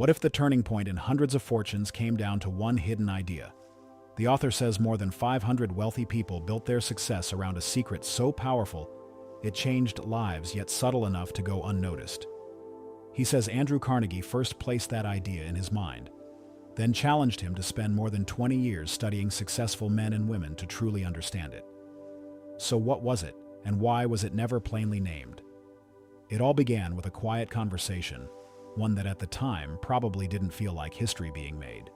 What if the turning point in hundreds of fortunes came down to one hidden idea? The author says more than 500 wealthy people built their success around a secret so powerful it changed lives, yet subtle enough to go unnoticed. He says Andrew Carnegie first placed that idea in his mind, then challenged him to spend more than 20 years studying successful men and women to truly understand it. So what was it, and why was it never plainly named? It all began with a quiet conversation, one that at the time probably didn't feel like history being made.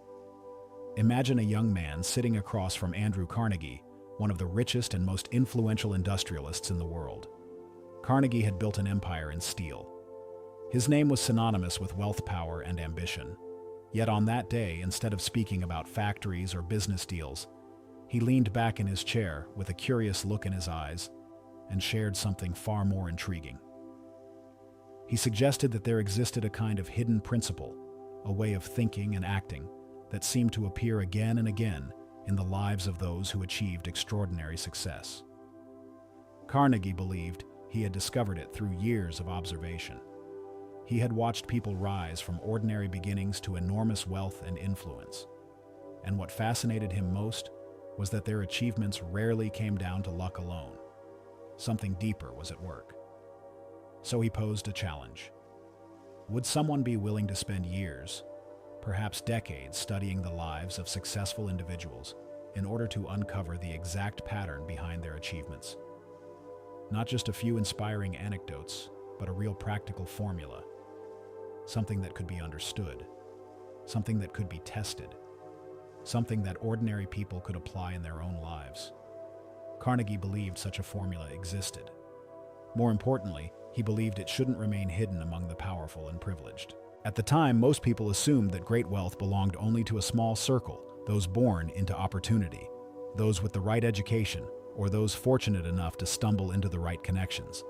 Imagine a young man sitting across from Andrew Carnegie, one of the richest and most influential industrialists in the world. Carnegie had built an empire in steel. His name was synonymous with wealth, power, and ambition. Yet on that day, instead of speaking about factories or business deals, he leaned back in his chair with a curious look in his eyes and shared something far more intriguing. He suggested that there existed a kind of hidden principle, a way of thinking and acting that seemed to appear again and again in the lives of those who achieved extraordinary success. Carnegie believed he had discovered it through years of observation. He had watched people rise from ordinary beginnings to enormous wealth and influence. And what fascinated him most was that their achievements rarely came down to luck alone. Something deeper was at work. So he posed a challenge. Would someone be willing to spend years, perhaps decades, studying the lives of successful individuals in order to uncover the exact pattern behind their achievements? Not just a few inspiring anecdotes, but a real practical formula. Something that could be understood. Something that could be tested. Something that ordinary people could apply in their own lives. Carnegie believed such a formula existed. More importantly, he believed it shouldn't remain hidden among the powerful and privileged. At the time, most people assumed that great wealth belonged only to a small circle, those born into opportunity, those with the right education, or those fortunate enough to stumble into the right connections.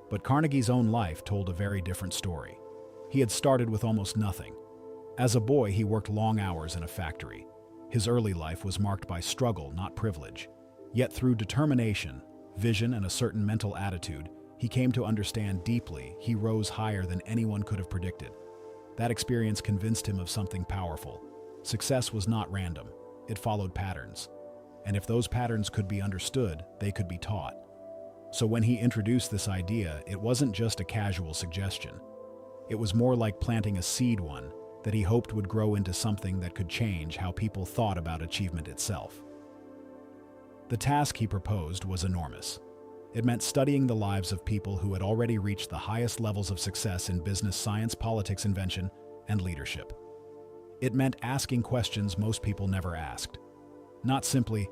But Carnegie's own life told a very different story. He had started with almost nothing. As a boy, he worked long hours in a factory. His early life was marked by struggle, not privilege. Yet through determination, vision, and a certain mental attitude, he came to understand deeply he rose higher than anyone could have predicted. That experience convinced him of something powerful. Success was not random. It followed patterns. And if those patterns could be understood, they could be taught. So when he introduced this idea, it wasn't just a casual suggestion. It was more like planting a seed one that he hoped would grow into something that could change how people thought about achievement itself. The task he proposed was enormous. It meant studying the lives of people who had already reached the highest levels of success in business, science, politics, invention, and leadership. It meant asking questions most people never asked. Not simply,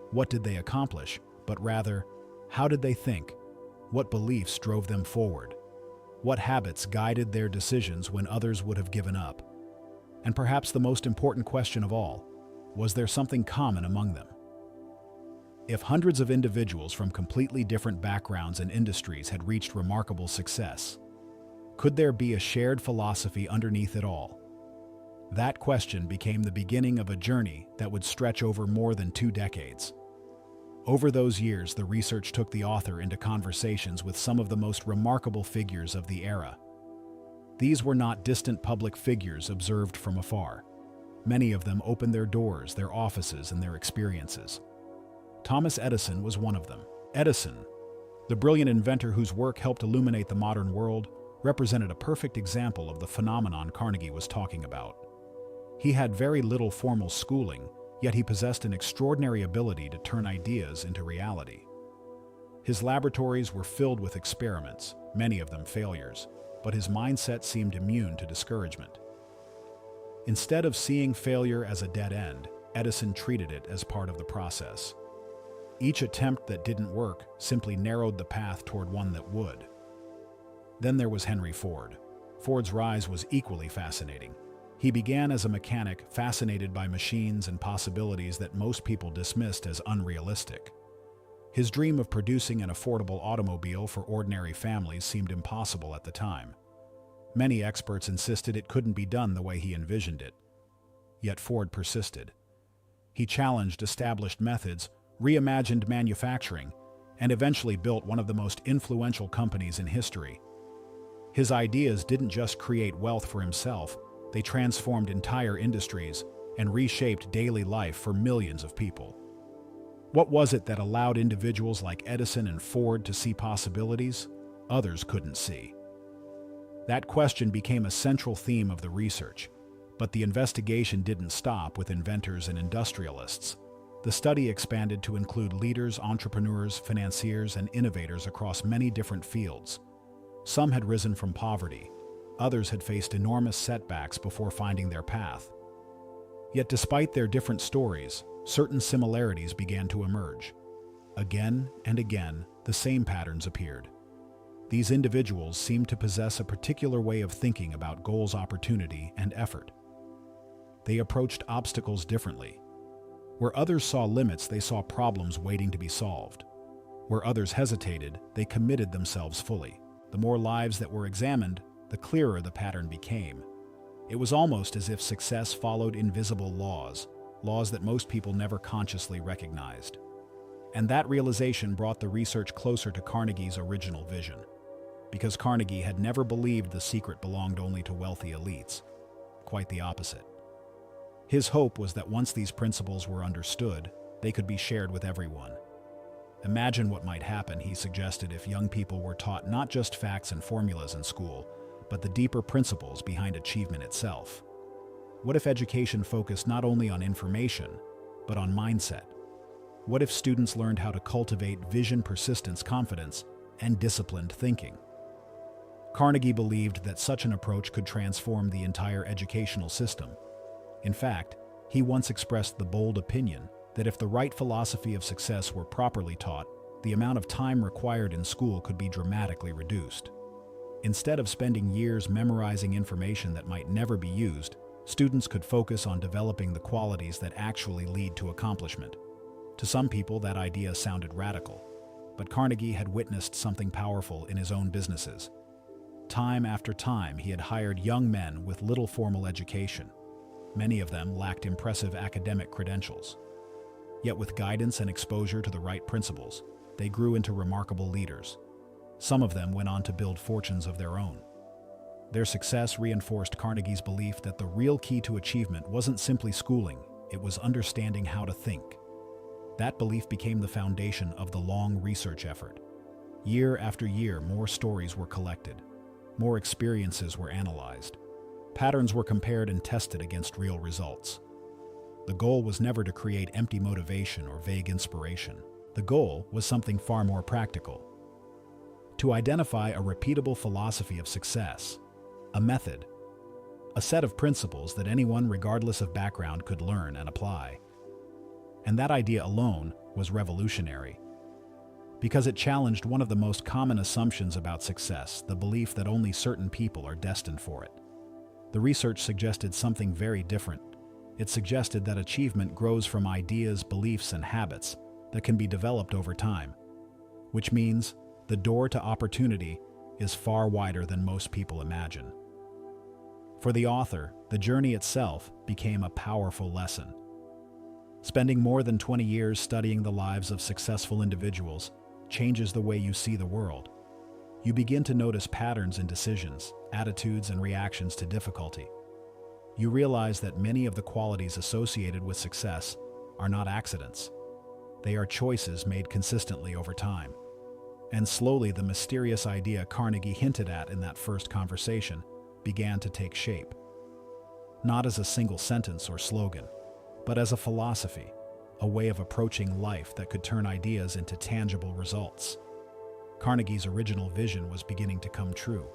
what did they accomplish, but rather, how did they think? What beliefs drove them forward? What habits guided their decisions when others would have given up? And perhaps the most important question of all, was there something common among them? If hundreds of individuals from completely different backgrounds and industries had reached remarkable success, could there be a shared philosophy underneath it all? That question became the beginning of a journey that would stretch over more than 2 decades. Over those years, the research took the author into conversations with some of the most remarkable figures of the era. These were not distant public figures observed from afar. Many of them opened their doors, their offices, and their experiences. Thomas Edison was one of them. Edison, the brilliant inventor whose work helped illuminate the modern world, represented a perfect example of the phenomenon Carnegie was talking about. He had very little formal schooling, yet he possessed an extraordinary ability to turn ideas into reality. His laboratories were filled with experiments, many of them failures, but his mindset seemed immune to discouragement. Instead of seeing failure as a dead end, Edison treated it as part of the process. Each attempt that didn't work simply narrowed the path toward one that would. Then there was Henry Ford. Ford's rise was equally fascinating. He began as a mechanic, fascinated by machines and possibilities that most people dismissed as unrealistic. His dream of producing an affordable automobile for ordinary families seemed impossible at the time. Many experts insisted it couldn't be done the way he envisioned it. Yet Ford persisted. He challenged established methods, reimagined manufacturing, and eventually built one of the most influential companies in history. His ideas didn't just create wealth for himself, They transformed entire industries and reshaped daily life for millions of people. What was it that allowed individuals like Edison and Ford to see possibilities others couldn't see? That question became a central theme of the research, but the investigation didn't stop with inventors and industrialists. The study expanded to include leaders, entrepreneurs, financiers, and innovators across many different fields. Some had risen from poverty. Others had faced enormous setbacks before finding their path. Yet despite their different stories, certain similarities began to emerge. Again and again, the same patterns appeared. These individuals seemed to possess a particular way of thinking about goals, opportunity, and effort. They approached obstacles differently. Where others saw limits, they saw problems waiting to be solved. Where others hesitated, they committed themselves fully. The more lives that were examined, the clearer the pattern became. It was almost as if success followed invisible laws that most people never consciously recognized. And that realization brought the research closer to Carnegie's original vision. Because Carnegie had never believed the secret belonged only to wealthy elites. Quite the opposite. His hope was that once these principles were understood, they could be shared with everyone. Imagine what might happen, he suggested, if young people were taught not just facts and formulas in school, but the deeper principles behind achievement itself. What if education focused not only on information, but on mindset? What if students learned how to cultivate vision, persistence, confidence, and disciplined thinking? Carnegie believed that such an approach could transform the entire educational system. In fact, he once expressed the bold opinion that if the right philosophy of success were properly taught, the amount of time required in school could be dramatically reduced. Instead of spending years memorizing information that might never be used, students could focus on developing the qualities that actually lead to accomplishment. To some people, that idea sounded radical, but Carnegie had witnessed something powerful in his own businesses. Time after time, he had hired young men with little formal education. Many of them lacked impressive academic credentials. Yet with guidance and exposure to the right principles, they grew into remarkable leaders. Some of them went on to build fortunes of their own. Their success reinforced Carnegie's belief that the real key to achievement wasn't simply schooling, it was understanding how to think. That belief became the foundation of the long research effort. Year after year, more stories were collected. More experiences were analyzed. Patterns were compared and tested against real results. The goal was never to create empty motivation or vague inspiration. The goal was something far more practical. To identify a repeatable philosophy of success, a method, a set of principles that anyone regardless of background could learn and apply. And that idea alone was revolutionary, because it challenged one of the most common assumptions about success, the belief that only certain people are destined for it. The research suggested something very different. It suggested that achievement grows from ideas, beliefs, and habits that can be developed over time, which means the door to opportunity is far wider than most people imagine. For the author, the journey itself became a powerful lesson. Spending more than 20 years studying the lives of successful individuals changes the way you see the world. You begin to notice patterns in decisions, attitudes, and reactions to difficulty. You realize that many of the qualities associated with success are not accidents. They are choices made consistently over time. And slowly, the mysterious idea Carnegie hinted at in that first conversation began to take shape. Not as a single sentence or slogan, but as a philosophy, a way of approaching life that could turn ideas into tangible results. Carnegie's original vision was beginning to come true.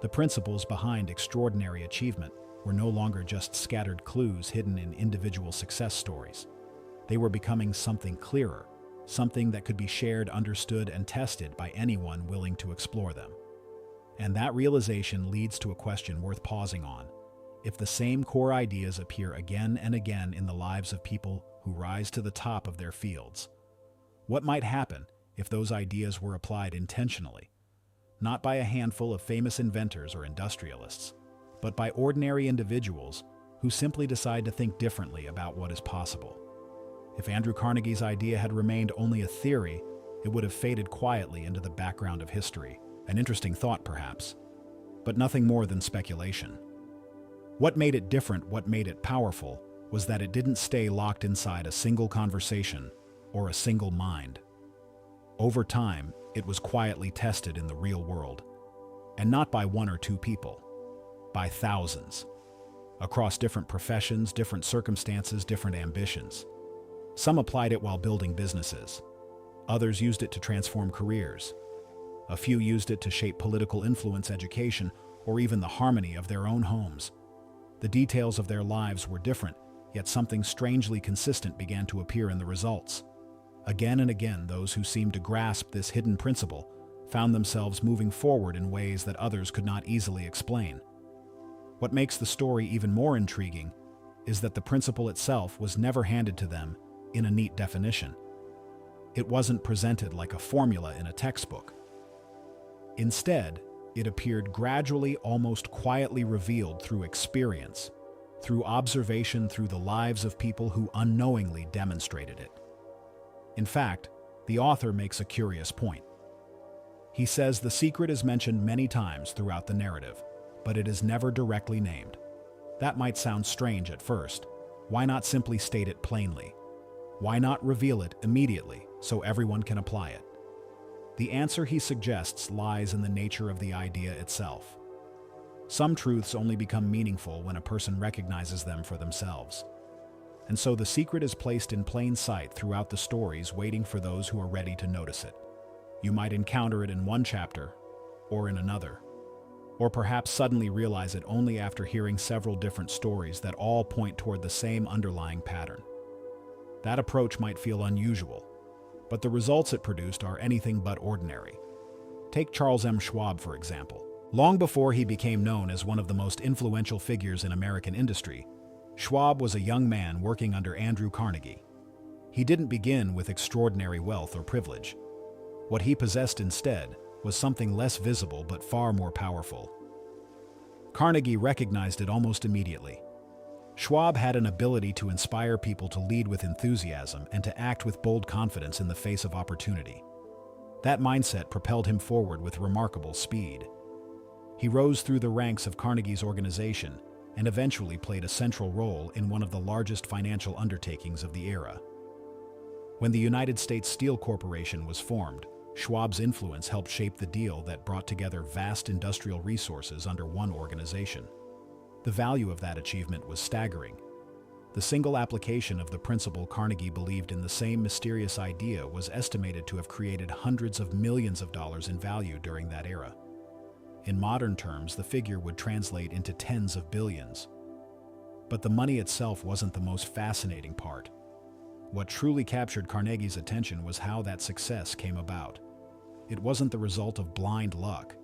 The principles behind extraordinary achievement were no longer just scattered clues hidden in individual success stories. They were becoming something clearer, something that could be shared, understood, and tested by anyone willing to explore them. And that realization leads to a question worth pausing on. If the same core ideas appear again and again in the lives of people who rise to the top of their fields, what might happen if those ideas were applied intentionally, not by a handful of famous inventors or industrialists, but by ordinary individuals who simply decide to think differently about what is possible? If Andrew Carnegie's idea had remained only a theory, it would have faded quietly into the background of history. An interesting thought, perhaps, but nothing more than speculation. What made it different, what made it powerful, was that it didn't stay locked inside a single conversation or a single mind. Over time, it was quietly tested in the real world, and not by one or two people, by thousands, across different professions, different circumstances, different ambitions. Some applied it while building businesses. Others used it to transform careers. A few used it to shape political influence, education, or even the harmony of their own homes. The details of their lives were different, yet something strangely consistent began to appear in the results. Again and again, those who seemed to grasp this hidden principle found themselves moving forward in ways that others could not easily explain. What makes the story even more intriguing is that the principle itself was never handed to them in a neat definition. It wasn't presented like a formula in a textbook. Instead, it appeared gradually, almost quietly revealed through experience, through observation, through the lives of people who unknowingly demonstrated it. In fact, the author makes a curious point. He says the secret is mentioned many times throughout the narrative, but it is never directly named. That might sound strange at first. Why not simply state it plainly? Why not reveal it immediately so everyone can apply it? The answer he suggests lies in the nature of the idea itself. Some truths only become meaningful when a person recognizes them for themselves. And so the secret is placed in plain sight throughout the stories, waiting for those who are ready to notice it. You might encounter it in one chapter, or in another, or perhaps suddenly realize it only after hearing several different stories that all point toward the same underlying pattern. That approach might feel unusual, but the results it produced are anything but ordinary. Take Charles M. Schwab, for example. Long before he became known as one of the most influential figures in American industry, Schwab was a young man working under Andrew Carnegie. He didn't begin with extraordinary wealth or privilege. What he possessed instead was something less visible but far more powerful. Carnegie recognized it almost immediately. Schwab had an ability to inspire people to lead with enthusiasm and to act with bold confidence in the face of opportunity. That mindset propelled him forward with remarkable speed. He rose through the ranks of Carnegie's organization and eventually played a central role in one of the largest financial undertakings of the era. When the United States Steel Corporation was formed, Schwab's influence helped shape the deal that brought together vast industrial resources under one organization. The value of that achievement was staggering. The single application of the principle Carnegie believed in, the same mysterious idea, was estimated to have created hundreds of millions of dollars in value during that era. In modern terms, the figure would translate into tens of billions. But the money itself wasn't the most fascinating part. What truly captured Carnegie's attention was how that success came about. It wasn't the result of blind luck.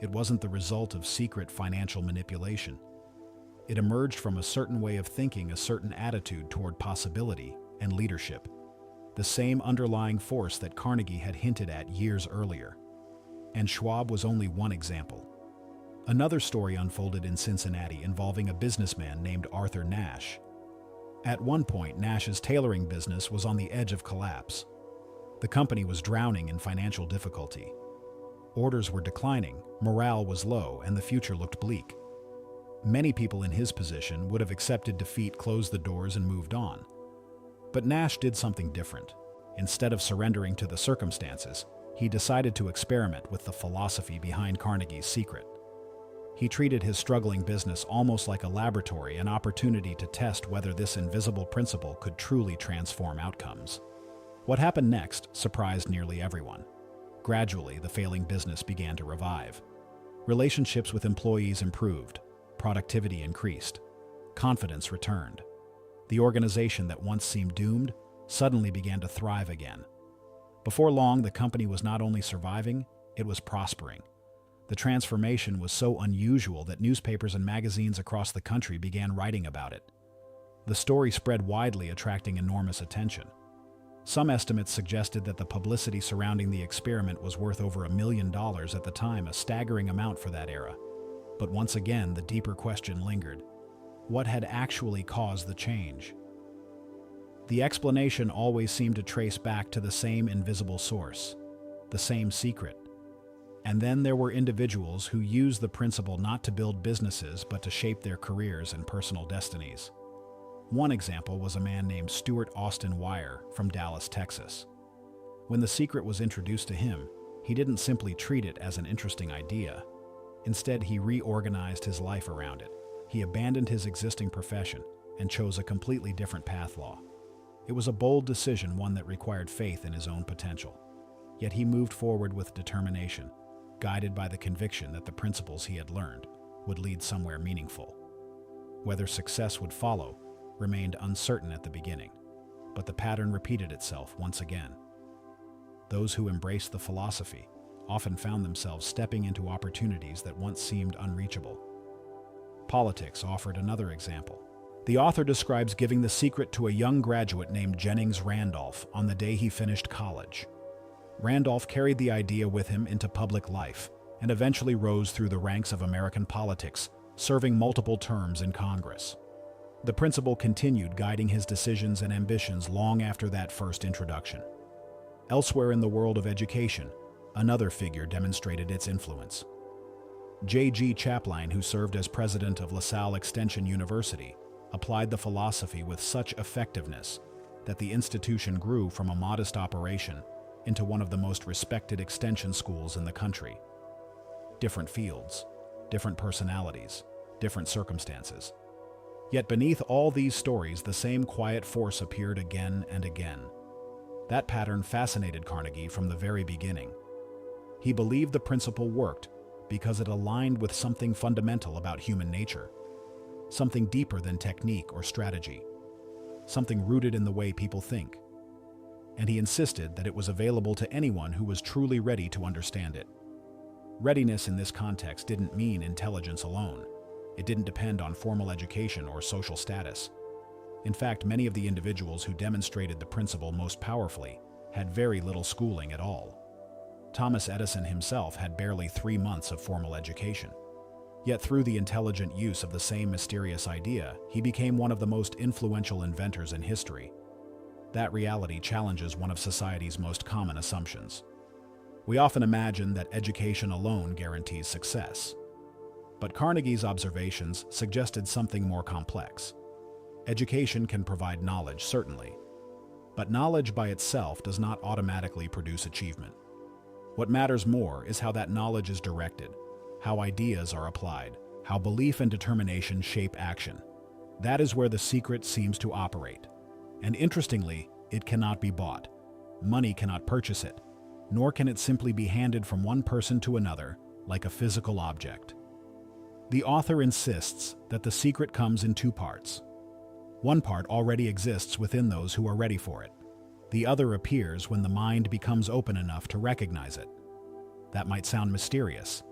It wasn't the result of secret financial manipulation. It emerged from a certain way of thinking, a certain attitude toward possibility and leadership, the same underlying force that Carnegie had hinted at years earlier. And Schwab was only one example. Another story unfolded in Cincinnati involving a businessman named Arthur Nash. At one point, Nash's tailoring business was on the edge of collapse. The company was drowning in financial difficulty. Orders were declining, morale was low, and the future looked bleak. Many people in his position would have accepted defeat, closed the doors, and moved on. But Nash did something different. Instead of surrendering to the circumstances, he decided to experiment with the philosophy behind Carnegie's secret. He treated his struggling business almost like a laboratory, an opportunity to test whether this invisible principle could truly transform outcomes. What happened next surprised nearly everyone. Gradually, the failing business began to revive. Relationships with employees improved. Productivity increased. Confidence returned. The organization that once seemed doomed suddenly began to thrive again. Before long, the company was not only surviving, it was prospering. The transformation was so unusual that newspapers and magazines across the country began writing about it. The story spread widely, attracting enormous attention. Some estimates suggested that the publicity surrounding the experiment was worth over $1 million at the time, a staggering amount for that era. But once again, the deeper question lingered. What had actually caused the change? The explanation always seemed to trace back to the same invisible source, the same secret. And then there were individuals who used the principle not to build businesses but to shape their careers and personal destinies. One example was a man named Stuart Austin Wire from Dallas, Texas. When The Secret was introduced to him, he didn't simply treat it as an interesting idea. Instead, he reorganized his life around it. He abandoned his existing profession and chose a completely different path law. It was a bold decision, one that required faith in his own potential. Yet he moved forward with determination, guided by the conviction that the principles he had learned would lead somewhere meaningful. Whether success would follow remained uncertain at the beginning, but the pattern repeated itself once again. Those who embraced the philosophy often found themselves stepping into opportunities that once seemed unreachable. Politics offered another example. The author describes giving the secret to a young graduate named Jennings Randolph on the day he finished college. Randolph carried the idea with him into public life and eventually rose through the ranks of American politics, serving multiple terms in Congress. The principle continued guiding his decisions and ambitions long after that first introduction. Elsewhere in the world of education, another figure demonstrated its influence. J.G. Chapline, who served as president of LaSalle Extension University, applied the philosophy with such effectiveness that the institution grew from a modest operation into one of the most respected extension schools in the country. Different fields, different personalities, different circumstances. Yet beneath all these stories, the same quiet force appeared again and again. That pattern fascinated Carnegie from the very beginning. He believed the principle worked because it aligned with something fundamental about human nature, something deeper than technique or strategy, something rooted in the way people think. And he insisted that it was available to anyone who was truly ready to understand it. Readiness in this context didn't mean intelligence alone. It didn't depend on formal education or social status. In fact, many of the individuals who demonstrated the principle most powerfully had very little schooling at all. Thomas Edison himself had barely 3 months of formal education. Yet through the intelligent use of the same mysterious idea, he became one of the most influential inventors in history. That reality challenges one of society's most common assumptions. We often imagine that education alone guarantees success. But Carnegie's observations suggested something more complex. Education can provide knowledge, certainly, but knowledge by itself does not automatically produce achievement. What matters more is how that knowledge is directed, how ideas are applied, how belief and determination shape action. That is where the secret seems to operate. And interestingly, it cannot be bought. Money cannot purchase it, nor can it simply be handed from one person to another like a physical object. The author insists that the secret comes in 2 parts. One part already exists within those who are ready for it. The other appears when the mind becomes open enough to recognize it. That might sound mysterious,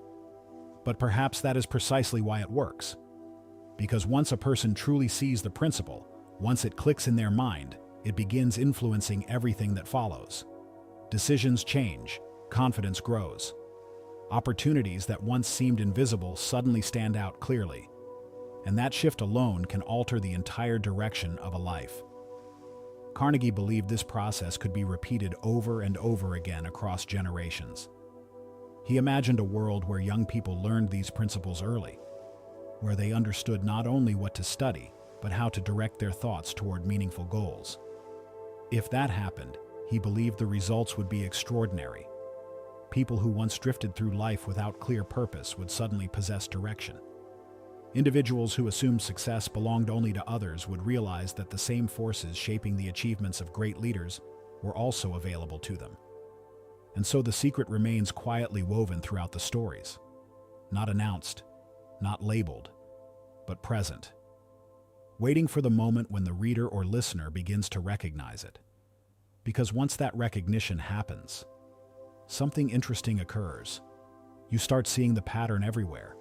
but perhaps that is precisely why it works. Because once a person truly sees the principle, once it clicks in their mind, it begins influencing everything that follows. Decisions change, confidence grows. Opportunities that once seemed invisible suddenly stand out clearly. And that shift alone can alter the entire direction of a life. Carnegie believed this process could be repeated over and over again across generations. He imagined a world where young people learned these principles early, where they understood not only what to study, but how to direct their thoughts toward meaningful goals. If that happened, he believed the results would be extraordinary. People who once drifted through life without clear purpose would suddenly possess direction. Individuals who assumed success belonged only to others would realize that the same forces shaping the achievements of great leaders were also available to them. And so the secret remains quietly woven throughout the stories, not announced, not labeled, but present, waiting for the moment when the reader or listener begins to recognize it. Because once that recognition happens, something interesting occurs. You start seeing the pattern everywhere.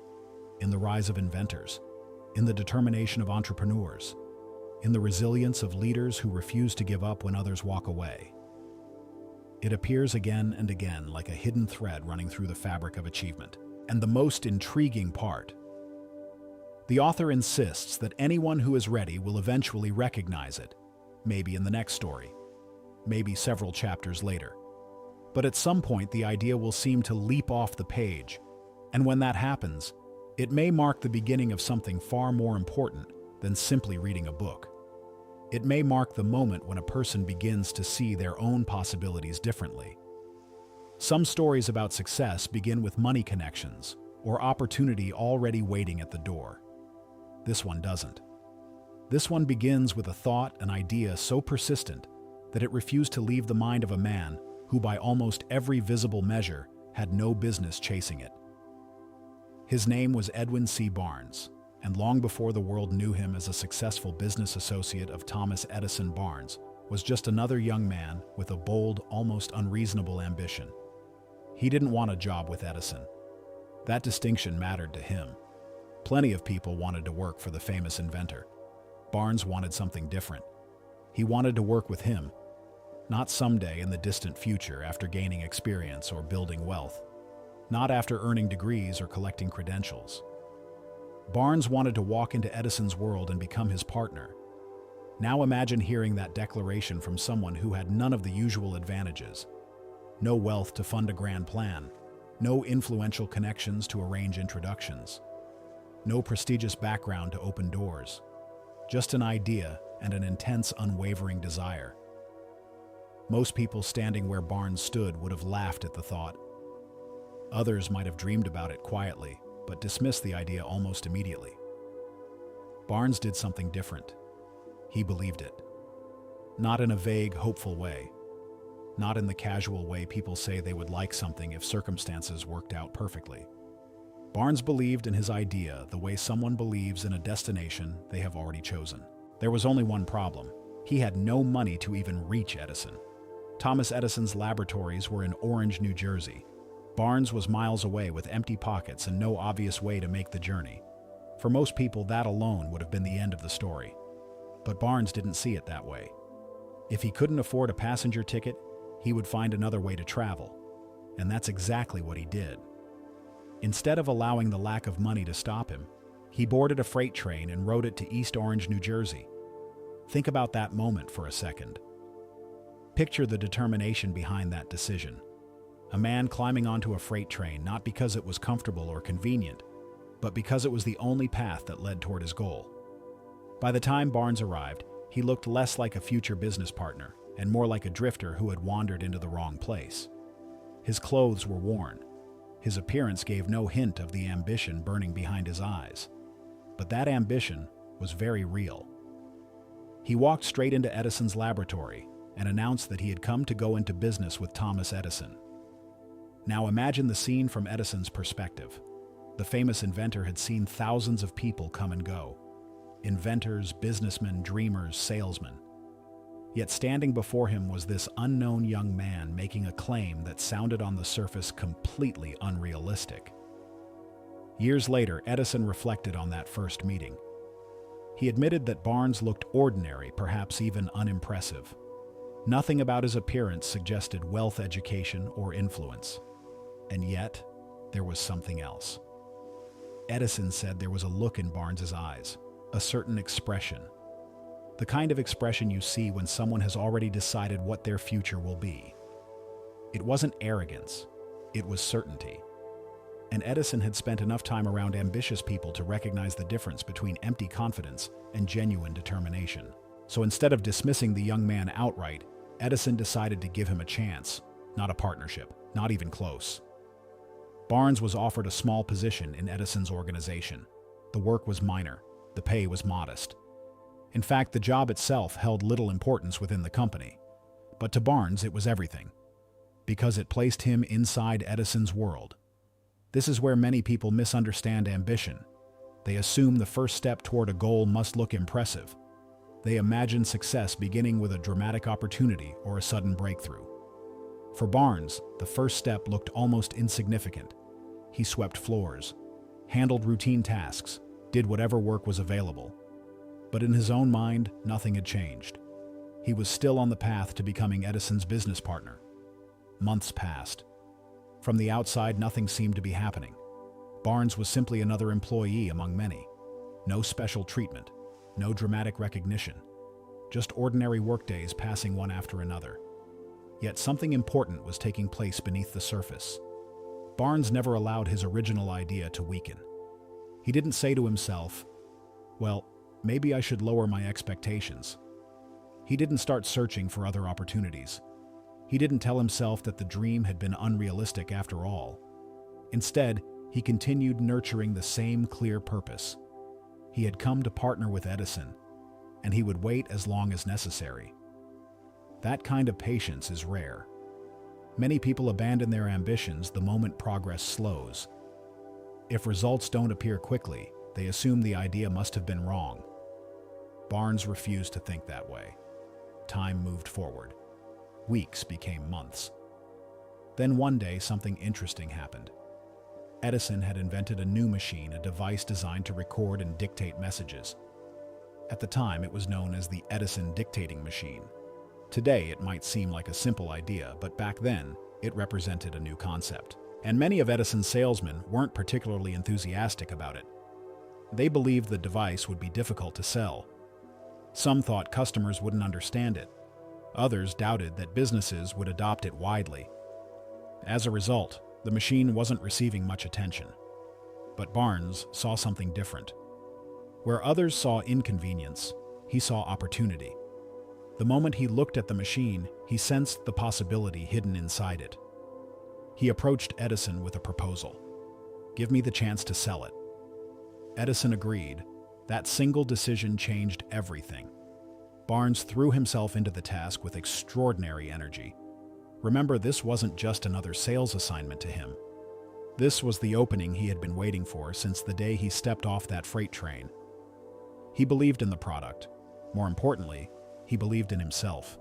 In the rise of inventors, in the determination of entrepreneurs, in the resilience of leaders who refuse to give up when others walk away. It appears again and again like a hidden thread running through the fabric of achievement. And the most intriguing part, the author insists that anyone who is ready will eventually recognize it, maybe in the next story, maybe several chapters later. But at some point, the idea will seem to leap off the page. And when that happens, it may mark the beginning of something far more important than simply reading a book. It may mark the moment when a person begins to see their own possibilities differently. Some stories about success begin with money connections or opportunity already waiting at the door. This one doesn't. This one begins with a thought, an idea so persistent that it refused to leave the mind of a man who, by almost every visible measure, had no business chasing it. His name was Edwin C. Barnes, and long before the world knew him as a successful business associate of Thomas Edison, Barnes was just another young man with a bold, almost unreasonable ambition. He didn't want a job with Edison. That distinction mattered to him. Plenty of people wanted to work for the famous inventor. Barnes wanted something different. He wanted to work with him, not someday in the distant future after gaining experience or building wealth, not after earning degrees or collecting credentials. Barnes wanted to walk into Edison's world and become his partner. Now imagine hearing that declaration from someone who had none of the usual advantages. No wealth to fund a grand plan, no influential connections to arrange introductions, no prestigious background to open doors, just an idea and an intense, unwavering desire. Most people standing where Barnes stood would have laughed at the thought. Others might have dreamed about it quietly, but dismissed the idea almost immediately. Barnes did something different. He believed it. Not in a vague, hopeful way. Not in the casual way people say they would like something if circumstances worked out perfectly. Barnes believed in his idea the way someone believes in a destination they have already chosen. There was only one problem. He had no money to even reach Edison. Thomas Edison's laboratories were in Orange, New Jersey. Barnes was miles away with empty pockets and no obvious way to make the journey. For most people, that alone would have been the end of the story. But Barnes didn't see it that way. If he couldn't afford a passenger ticket, he would find another way to travel. And that's exactly what he did. Instead of allowing the lack of money to stop him, he boarded a freight train and rode it to East Orange, New Jersey. Think about that moment for a second. Picture the determination behind that decision. A man climbing onto a freight train not because it was comfortable or convenient, but because it was the only path that led toward his goal. By the time Barnes arrived, he looked less like a future business partner and more like a drifter who had wandered into the wrong place. His clothes were worn. His appearance gave no hint of the ambition burning behind his eyes. But that ambition was very real. He walked straight into Edison's laboratory and announced that he had come to go into business with Thomas Edison. Now imagine the scene from Edison's perspective. The famous inventor had seen thousands of people come and go. Inventors, businessmen, dreamers, salesmen. Yet standing before him was this unknown young man making a claim that sounded on the surface completely unrealistic. Years later, Edison reflected on that first meeting. He admitted that Barnes looked ordinary, perhaps even unimpressive. Nothing about his appearance suggested wealth, education, or influence. And yet, there was something else. Edison said there was a look in Barnes's eyes, a certain expression. The kind of expression you see when someone has already decided what their future will be. It wasn't arrogance, it was certainty. And Edison had spent enough time around ambitious people to recognize the difference between empty confidence and genuine determination. So instead of dismissing the young man outright, Edison decided to give him a chance, not a partnership, not even close. Barnes was offered a small position in Edison's organization. The work was minor, the pay was modest. In fact, the job itself held little importance within the company. But to Barnes, it was everything, because it placed him inside Edison's world. This is where many people misunderstand ambition. They assume the first step toward a goal must look impressive. They imagine success beginning with a dramatic opportunity or a sudden breakthrough. For Barnes, the first step looked almost insignificant. He swept floors, handled routine tasks, did whatever work was available. But in his own mind, nothing had changed. He was still on the path to becoming Edison's business partner. Months passed. From the outside, nothing seemed to be happening. Barnes was simply another employee among many. No special treatment, no dramatic recognition, just ordinary workdays passing one after another. Yet something important was taking place beneath the surface. Barnes never allowed his original idea to weaken. He didn't say to himself, "Well, maybe I should lower my expectations." He didn't start searching for other opportunities. He didn't tell himself that the dream had been unrealistic after all. Instead, he continued nurturing the same clear purpose. He had come to partner with Edison, and he would wait as long as necessary. That kind of patience is rare. Many people abandon their ambitions the moment progress slows. If results don't appear quickly, they assume the idea must have been wrong. Barnes refused to think that way. Time moved forward. Weeks became months. Then one day, something interesting happened. Edison had invented a new machine, a device designed to record and dictate messages. At the time, it was known as the Edison dictating machine. Today, it might seem like a simple idea, but back then, it represented a new concept. And many of Edison's salesmen weren't particularly enthusiastic about it. They believed the device would be difficult to sell. Some thought customers wouldn't understand it. Others doubted that businesses would adopt it widely. As a result, the machine wasn't receiving much attention. But Barnes saw something different. Where others saw inconvenience, he saw opportunity. The moment he looked at the machine, he sensed the possibility hidden inside it. He approached Edison with a proposal. "Give me the chance to sell it." Edison agreed. That single decision changed everything. Barnes threw himself into the task with extraordinary energy. Remember, this wasn't just another sales assignment to him. This was the opening he had been waiting for since the day he stepped off that freight train. He believed in the product. More importantly, he believed in himself.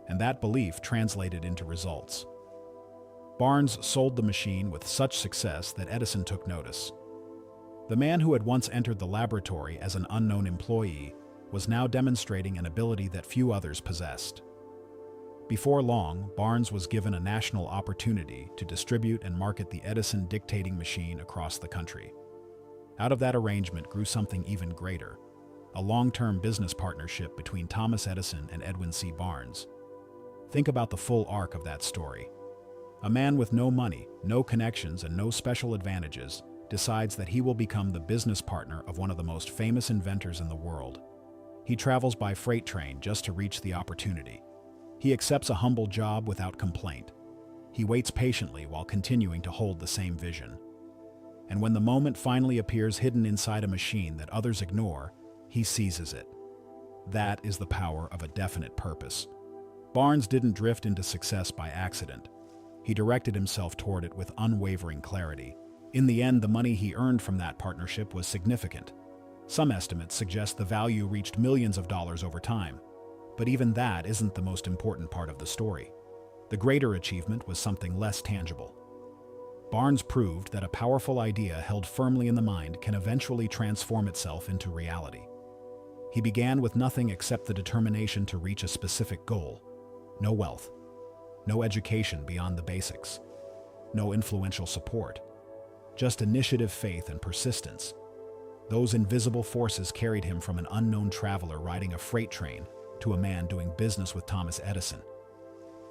And that belief translated into results. Barnes sold the machine with such success that Edison took notice. The man who had once entered the laboratory as an unknown employee was now demonstrating an ability that few others possessed. Before long, Barnes was given a national opportunity to distribute and market the Edison dictating machine across the country. Out of that arrangement grew something even greater, a long-term business partnership between Thomas Edison and Edwin C. Barnes. Think about the full arc of that story. A man with no money, no connections, and no special advantages decides that he will become the business partner of one of the most famous inventors in the world. He travels by freight train just to reach the opportunity. He accepts a humble job without complaint. He waits patiently while continuing to hold the same vision. And when the moment finally appears hidden inside a machine that others ignore, he seizes it. That is the power of a definite purpose. Barnes didn't drift into success by accident. He directed himself toward it with unwavering clarity. In the end, the money he earned from that partnership was significant. Some estimates suggest the value reached millions of dollars over time. But even that isn't the most important part of the story. The greater achievement was something less tangible. Barnes proved that a powerful idea held firmly in the mind can eventually transform itself into reality. He began with nothing except the determination to reach a specific goal. No wealth, no education beyond the basics, no influential support, just initiative, faith, and persistence. Those invisible forces carried him from an unknown traveler riding a freight train to a man doing business with Thomas Edison.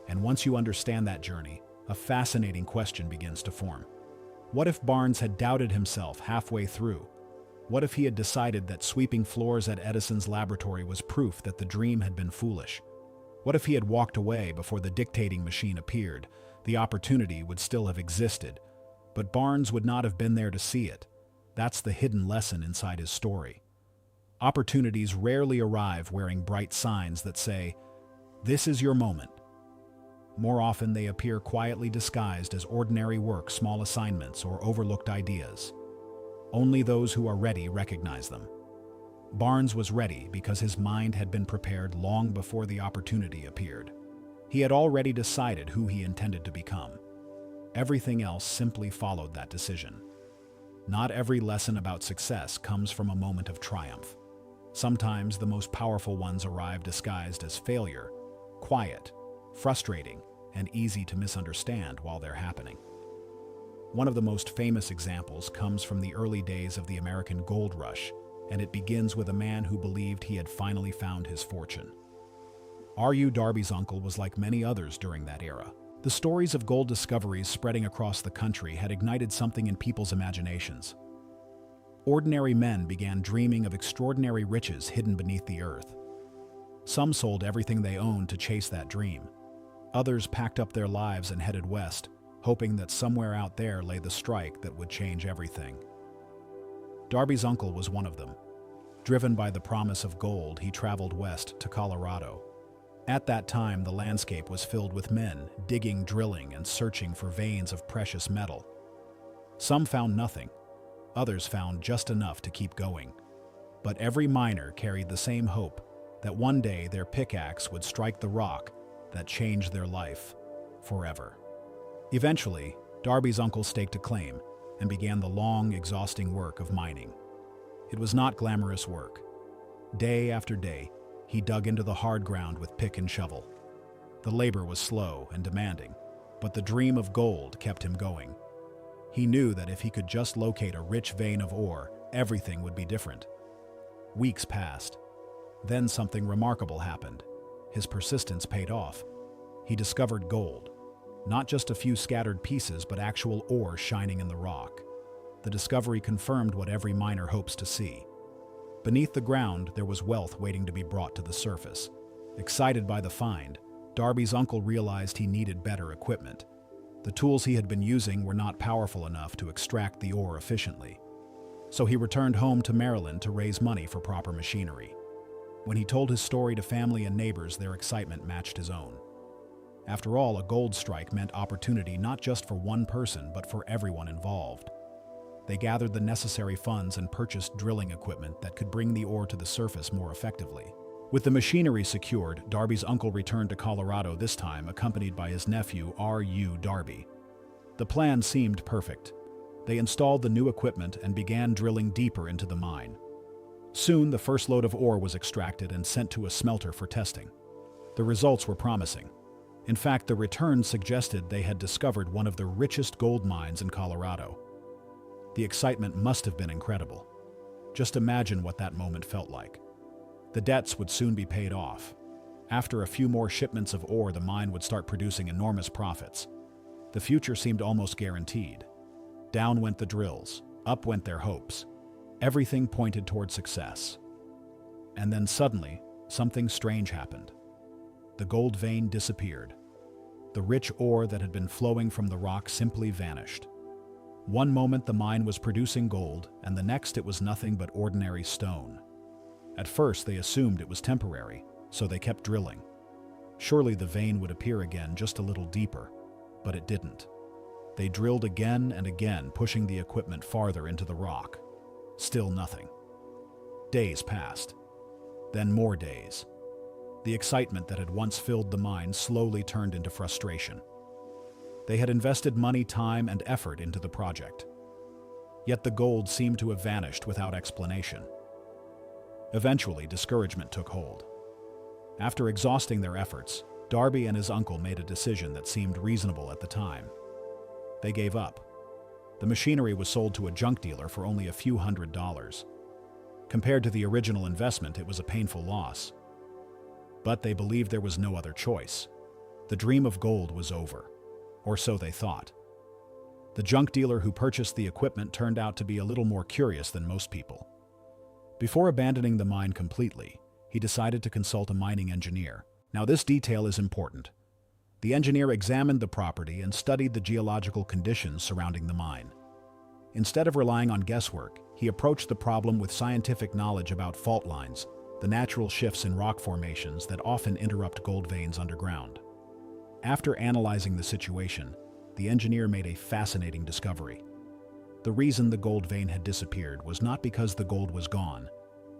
And once you understand that journey, a fascinating question begins to form. What if Barnes had doubted himself halfway through? What if he had decided that sweeping floors at Edison's laboratory was proof that the dream had been foolish? What if he had walked away before the dictating machine appeared? The opportunity would still have existed, but Barnes would not have been there to see it. That's the hidden lesson inside his story. Opportunities rarely arrive wearing bright signs that say, "This is your moment." More often, they appear quietly disguised as ordinary work, small assignments, or overlooked ideas. Only those who are ready recognize them. Barnes was ready because his mind had been prepared long before the opportunity appeared. He had already decided who he intended to become. Everything else simply followed that decision. Not every lesson about success comes from a moment of triumph. Sometimes the most powerful ones arrive disguised as failure, quiet, frustrating, and easy to misunderstand while they're happening. One of the most famous examples comes from the early days of the American gold rush, and it begins with a man who believed he had finally found his fortune. R.U. Darby's uncle was like many others during that era. The stories of gold discoveries spreading across the country had ignited something in people's imaginations. Ordinary men began dreaming of extraordinary riches hidden beneath the earth. Some sold everything they owned to chase that dream. Others packed up their lives and headed west, hoping that somewhere out there lay the strike that would change everything. Darby's uncle was one of them. Driven by the promise of gold, he traveled west to Colorado. At that time, the landscape was filled with men digging, drilling, and searching for veins of precious metal. Some found nothing. Others found just enough to keep going. But every miner carried the same hope that one day their pickaxe would strike the rock that changed their life forever. Eventually, Darby's uncle staked a claim and began the long, exhausting work of mining. It was not glamorous work. Day after day, he dug into the hard ground with pick and shovel. The labor was slow and demanding, but the dream of gold kept him going. He knew that if he could just locate a rich vein of ore, everything would be different. Weeks passed. Then something remarkable happened. His persistence paid off. He discovered gold. Not just a few scattered pieces, but actual ore shining in the rock. The discovery confirmed what every miner hopes to see. Beneath the ground, there was wealth waiting to be brought to the surface. Excited by the find, Darby's uncle realized he needed better equipment. The tools he had been using were not powerful enough to extract the ore efficiently. So he returned home to Maryland to raise money for proper machinery. When he told his story to family and neighbors, their excitement matched his own. After all, a gold strike meant opportunity not just for one person, but for everyone involved. They gathered the necessary funds and purchased drilling equipment that could bring the ore to the surface more effectively. With the machinery secured, Darby's uncle returned to Colorado, this time accompanied by his nephew, R.U. Darby. The plan seemed perfect. They installed the new equipment and began drilling deeper into the mine. Soon, the first load of ore was extracted and sent to a smelter for testing. The results were promising. In fact, the returns suggested they had discovered one of the richest gold mines in Colorado. The excitement must have been incredible. Just imagine what that moment felt like. The debts would soon be paid off. After a few more shipments of ore, the mine would start producing enormous profits. The future seemed almost guaranteed. Down went the drills, up went their hopes. Everything pointed toward success. And then suddenly, something strange happened. The gold vein disappeared. The rich ore that had been flowing from the rock simply vanished. One moment the mine was producing gold, and the next it was nothing but ordinary stone. At first they assumed it was temporary, so they kept drilling. Surely the vein would appear again just a little deeper, but it didn't. They drilled again and again, pushing the equipment farther into the rock. Still nothing. Days passed. Then more days. The excitement that had once filled the mine slowly turned into frustration. They had invested money, time, and effort into the project. Yet the gold seemed to have vanished without explanation. Eventually, discouragement took hold. After exhausting their efforts, Darby and his uncle made a decision that seemed reasonable at the time. They gave up. The machinery was sold to a junk dealer for only a few $100s. Compared to the original investment, it was a painful loss. But they believed there was no other choice. The dream of gold was over, or so they thought. The junk dealer who purchased the equipment turned out to be a little more curious than most people. Before abandoning the mine completely, he decided to consult a mining engineer. Now, this detail is important. The engineer examined the property and studied the geological conditions surrounding the mine. Instead of relying on guesswork, he approached the problem with scientific knowledge about fault lines, the natural shifts in rock formations that often interrupt gold veins underground. After analyzing the situation, the engineer made a fascinating discovery. The reason the gold vein had disappeared was not because the gold was gone.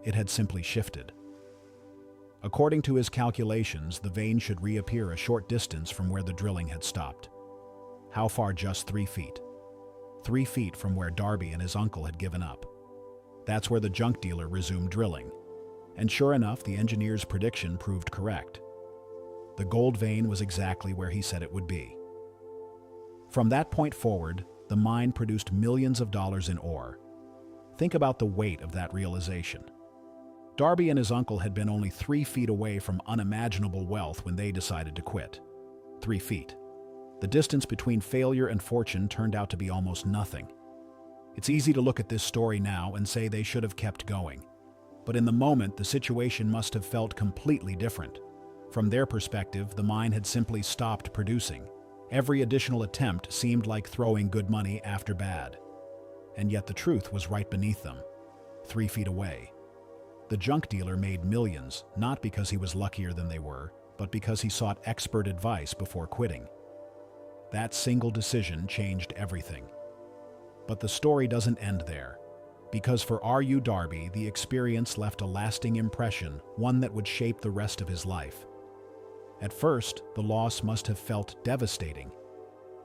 It had simply shifted. According to his calculations, the vein should reappear a short distance from where the drilling had stopped. How far? Just 3 feet. 3 feet from where Darby and his uncle had given up. That's where the junk dealer resumed drilling. And sure enough, the engineer's prediction proved correct. The gold vein was exactly where he said it would be. From that point forward, the mine produced millions of dollars in ore. Think about the weight of that realization. Darby and his uncle had been only 3 feet away from unimaginable wealth when they decided to quit. 3 feet. The distance between failure and fortune turned out to be almost nothing. It's easy to look at this story now and say they should have kept going. But in the moment, the situation must have felt completely different. From their perspective, the mine had simply stopped producing. Every additional attempt seemed like throwing good money after bad. And yet the truth was right beneath them, 3 feet away. The junk dealer made millions, not because he was luckier than they were, but because he sought expert advice before quitting. That single decision changed everything. But the story doesn't end there. Because for R.U. Darby, the experience left a lasting impression, one that would shape the rest of his life. At first, the loss must have felt devastating.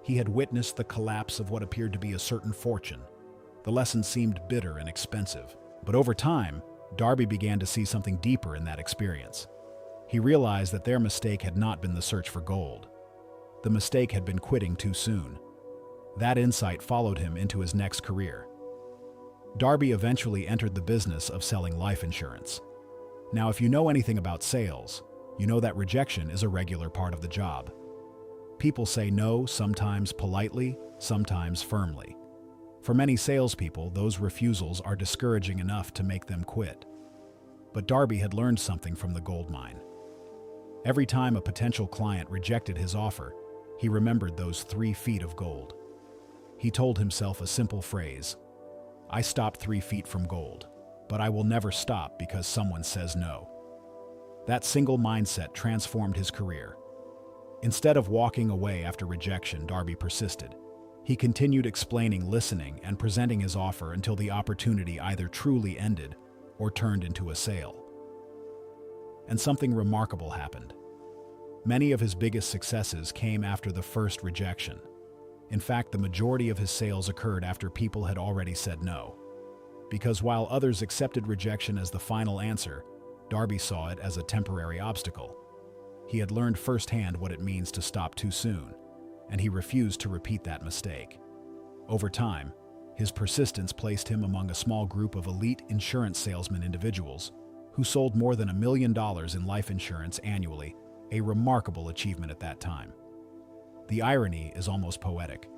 He had witnessed the collapse of what appeared to be a certain fortune. The lesson seemed bitter and expensive. But over time, Darby began to see something deeper in that experience. He realized that their mistake had not been the search for gold. The mistake had been quitting too soon. That insight followed him into his next career. Darby eventually entered the business of selling life insurance. Now, if you know anything about sales, you know that rejection is a regular part of the job. People say no, sometimes politely, sometimes firmly. For many salespeople, those refusals are discouraging enough to make them quit. But Darby had learned something from the gold mine. Every time a potential client rejected his offer, he remembered those 3 feet of gold. He told himself a simple phrase: "I stopped 3 feet from gold, but I will never stop because someone says no." That single mindset transformed his career. Instead of walking away after rejection, Darby persisted. He continued explaining, listening, and presenting his offer until the opportunity either truly ended or turned into a sale. And something remarkable happened. Many of his biggest successes came after the first rejection. In fact, the majority of his sales occurred after people had already said no. Because while others accepted rejection as the final answer, Darby saw it as a temporary obstacle. He had learned firsthand what it means to stop too soon, and he refused to repeat that mistake. Over time, his persistence placed him among a small group of elite insurance salesman individuals who sold more than $1 million in life insurance annually, a remarkable achievement at that time. The irony is almost poetic.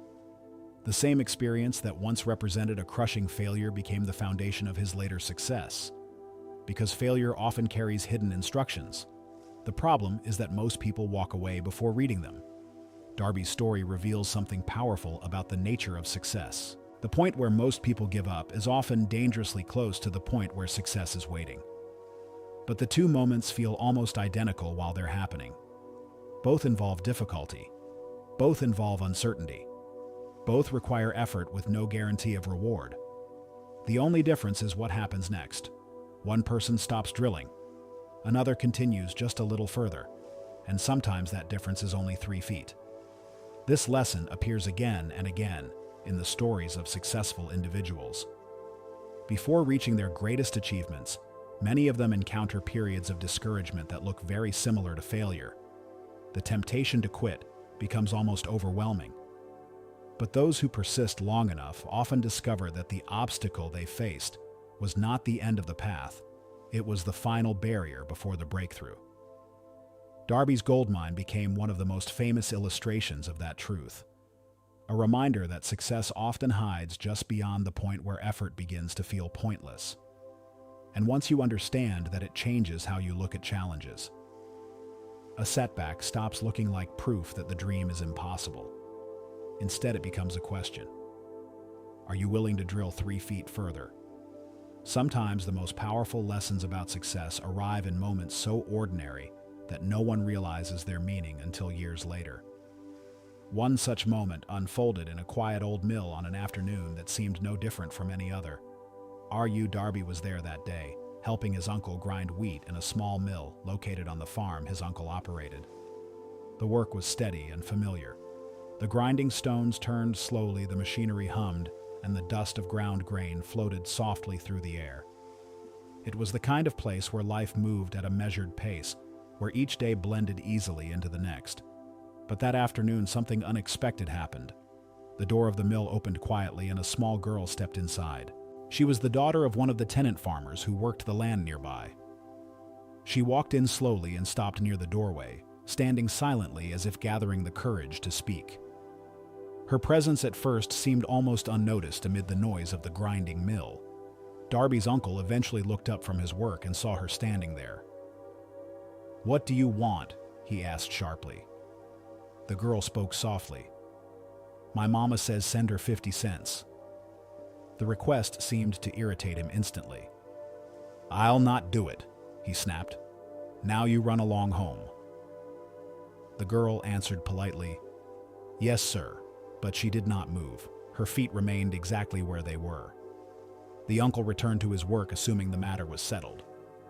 The same experience that once represented a crushing failure became the foundation of his later success. Because failure often carries hidden instructions. The problem is that most people walk away before reading them. Darby's story reveals something powerful about the nature of success. The point where most people give up is often dangerously close to the point where success is waiting. But the two moments feel almost identical while they're happening. Both involve difficulty. Both involve uncertainty. Both require effort with no guarantee of reward. The only difference is what happens next. One person stops drilling. Another continues just a little further. And sometimes that difference is only 3 feet. This lesson appears again and again in the stories of successful individuals. Before reaching their greatest achievements, many of them encounter periods of discouragement that look very similar to failure. The temptation to quit becomes almost overwhelming. But those who persist long enough often discover that the obstacle they faced was not the end of the path, it was the final barrier before the breakthrough. Darby's gold mine became one of the most famous illustrations of that truth. A reminder that success often hides just beyond the point where effort begins to feel pointless. And once you understand that, it changes how you look at challenges. A setback stops looking like proof that the dream is impossible. Instead, it becomes a question. Are you willing to drill 3 feet further? Sometimes the most powerful lessons about success arrive in moments so ordinary that no one realizes their meaning until years later. One such moment unfolded in a quiet old mill on an afternoon that seemed no different from any other. R.U. Darby was there that day, helping his uncle grind wheat in a small mill located on the farm his uncle operated. The work was steady and familiar. The grinding stones turned slowly, the machinery hummed, and the dust of ground grain floated softly through the air. It was the kind of place where life moved at a measured pace, where each day blended easily into the next. But that afternoon, something unexpected happened. The door of the mill opened quietly and a small girl stepped inside. She was the daughter of one of the tenant farmers who worked the land nearby. She walked in slowly and stopped near the doorway, standing silently as if gathering the courage to speak. Her presence at first seemed almost unnoticed amid the noise of the grinding mill. Darby's uncle eventually looked up from his work and saw her standing there. "What do you want?" he asked sharply. The girl spoke softly. "My mama says send her 50 cents. The request seemed to irritate him instantly. "I'll not do it," he snapped. "Now you run along home." The girl answered politely, "Yes, sir," but she did not move. Her feet remained exactly where they were. The uncle returned to his work, assuming the matter was settled.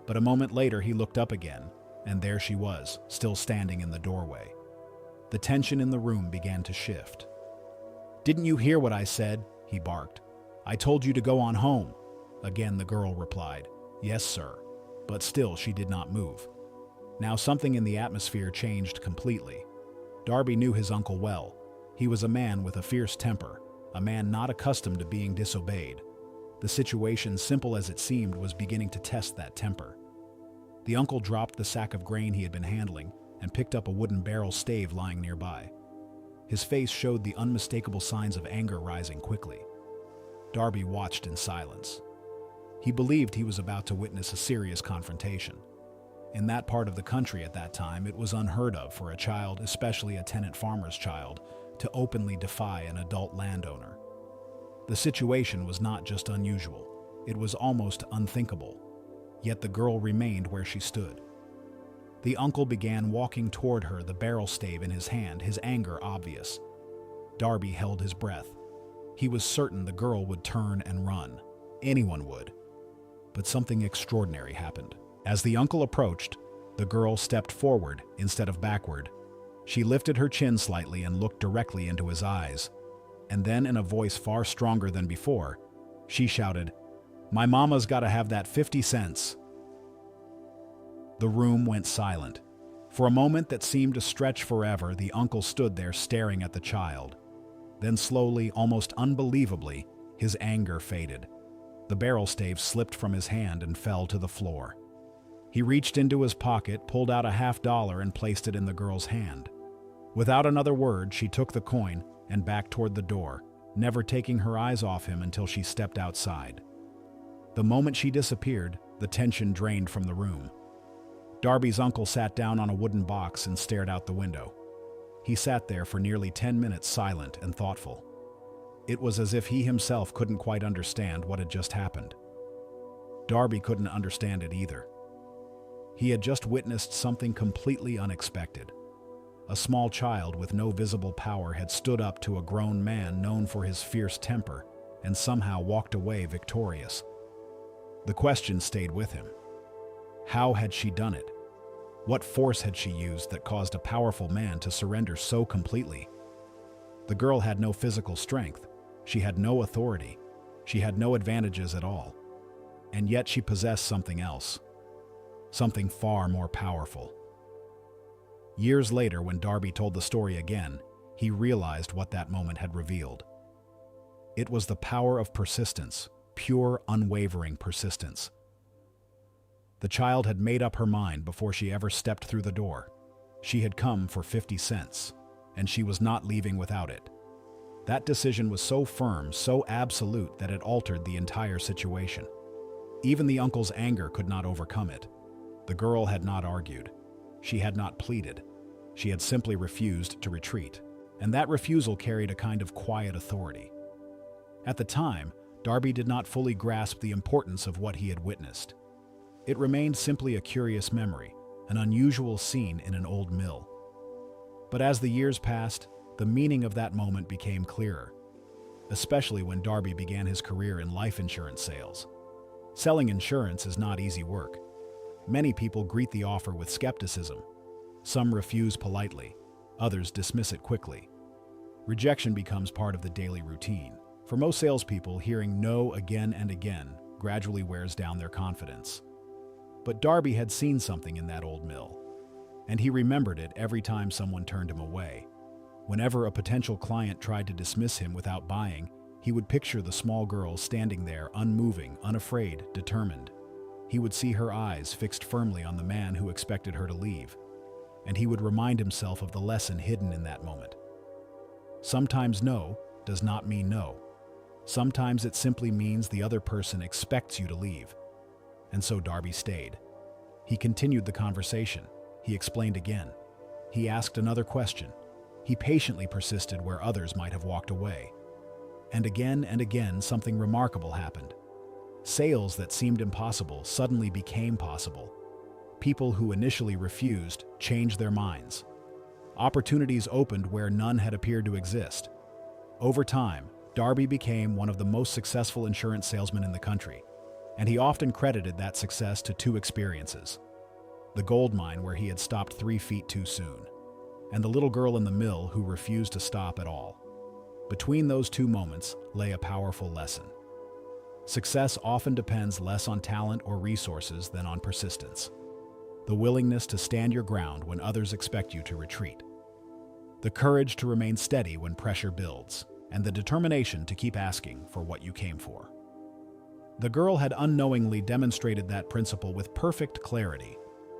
But a moment later, he looked up again, and there she was, still standing in the doorway. The tension in the room began to shift. "Didn't you hear what I said?" he barked. "I told you to go on home." Again, the girl replied, "Yes, sir," but still she did not move. Now something in the atmosphere changed completely. Darby knew his uncle well. He was a man with a fierce temper, a man not accustomed to being disobeyed. The situation, simple as it seemed, was beginning to test that temper. The uncle dropped the sack of grain he had been handling and picked up a wooden barrel stave lying nearby. His face showed the unmistakable signs of anger rising quickly. Darby watched in silence. He believed he was about to witness a serious confrontation. In that part of the country at that time, it was unheard of for a child, especially a tenant farmer's child, to openly defy an adult landowner. The situation was not just unusual, it was almost unthinkable. Yet the girl remained where she stood. The uncle began walking toward her, the barrel stave in his hand, his anger obvious. Darby held his breath. He was certain the girl would turn and run. Anyone would. But something extraordinary happened. As the uncle approached, the girl stepped forward instead of backward. She lifted her chin slightly and looked directly into his eyes. And then, in a voice far stronger than before, she shouted, "My mama's gotta have that 50 cents. The room went silent. For a moment that seemed to stretch forever, the uncle stood there staring at the child. Then slowly, almost unbelievably, his anger faded. The barrel stave slipped from his hand and fell to the floor. He reached into his pocket, pulled out a $50 and placed it in the girl's hand. Without another word, she took the coin and backed toward the door, never taking her eyes off him until she stepped outside. The moment she disappeared, the tension drained from the room. Darby's uncle sat down on a wooden box and stared out the window. He sat there for nearly 10 minutes, silent and thoughtful. It was as if he himself couldn't quite understand what had just happened. Darby couldn't understand it either. He had just witnessed something completely unexpected. A small child with no visible power had stood up to a grown man known for his fierce temper and somehow walked away victorious. The question stayed with him. How had she done it? What force had she used that caused a powerful man to surrender so completely? The girl had no physical strength. She had no authority. She had no advantages at all. And yet she possessed something else. Something far more powerful. Years later, when Darby told the story again, he realized what that moment had revealed. It was the power of persistence, pure, unwavering persistence. The child had made up her mind before she ever stepped through the door. She had come for 50 cents, and she was not leaving without it. That decision was so firm, so absolute, that it altered the entire situation. Even the uncle's anger could not overcome it. The girl had not argued. She had not pleaded. She had simply refused to retreat, and that refusal carried a kind of quiet authority. At the time, Darby did not fully grasp the importance of what he had witnessed. It remained simply a curious memory, an unusual scene in an old mill. But as the years passed, the meaning of that moment became clearer, especially when Darby began his career in life insurance sales. Selling insurance is not easy work. Many people greet the offer with skepticism. Some refuse politely, others dismiss it quickly. Rejection becomes part of the daily routine. For most salespeople, hearing no again and again gradually wears down their confidence. But Darby had seen something in that old mill, and he remembered it every time someone turned him away. Whenever a potential client tried to dismiss him without buying, he would picture the small girl standing there, unmoving, unafraid, determined. He would see her eyes fixed firmly on the man who expected her to leave, and he would remind himself of the lesson hidden in that moment. Sometimes no does not mean no. Sometimes it simply means the other person expects you to leave. And so Darby stayed. He continued the conversation. He explained again. He asked another question. He patiently persisted where others might have walked away. And again, something remarkable happened. Sales that seemed impossible suddenly became possible. People who initially refused changed their minds. Opportunities opened where none had appeared to exist. Over time, Darby became one of the most successful insurance salesmen in the country, and he often credited that success to two experiences: the gold mine where he had stopped 3 feet too soon, and the little girl in the mill who refused to stop at all. Between those two moments lay a powerful lesson. Success often depends less on talent or resources than on persistence. The willingness to stand your ground when others expect you to retreat. The courage to remain steady when pressure builds, and the determination to keep asking for what you came for. The girl had unknowingly demonstrated that principle with perfect clarity.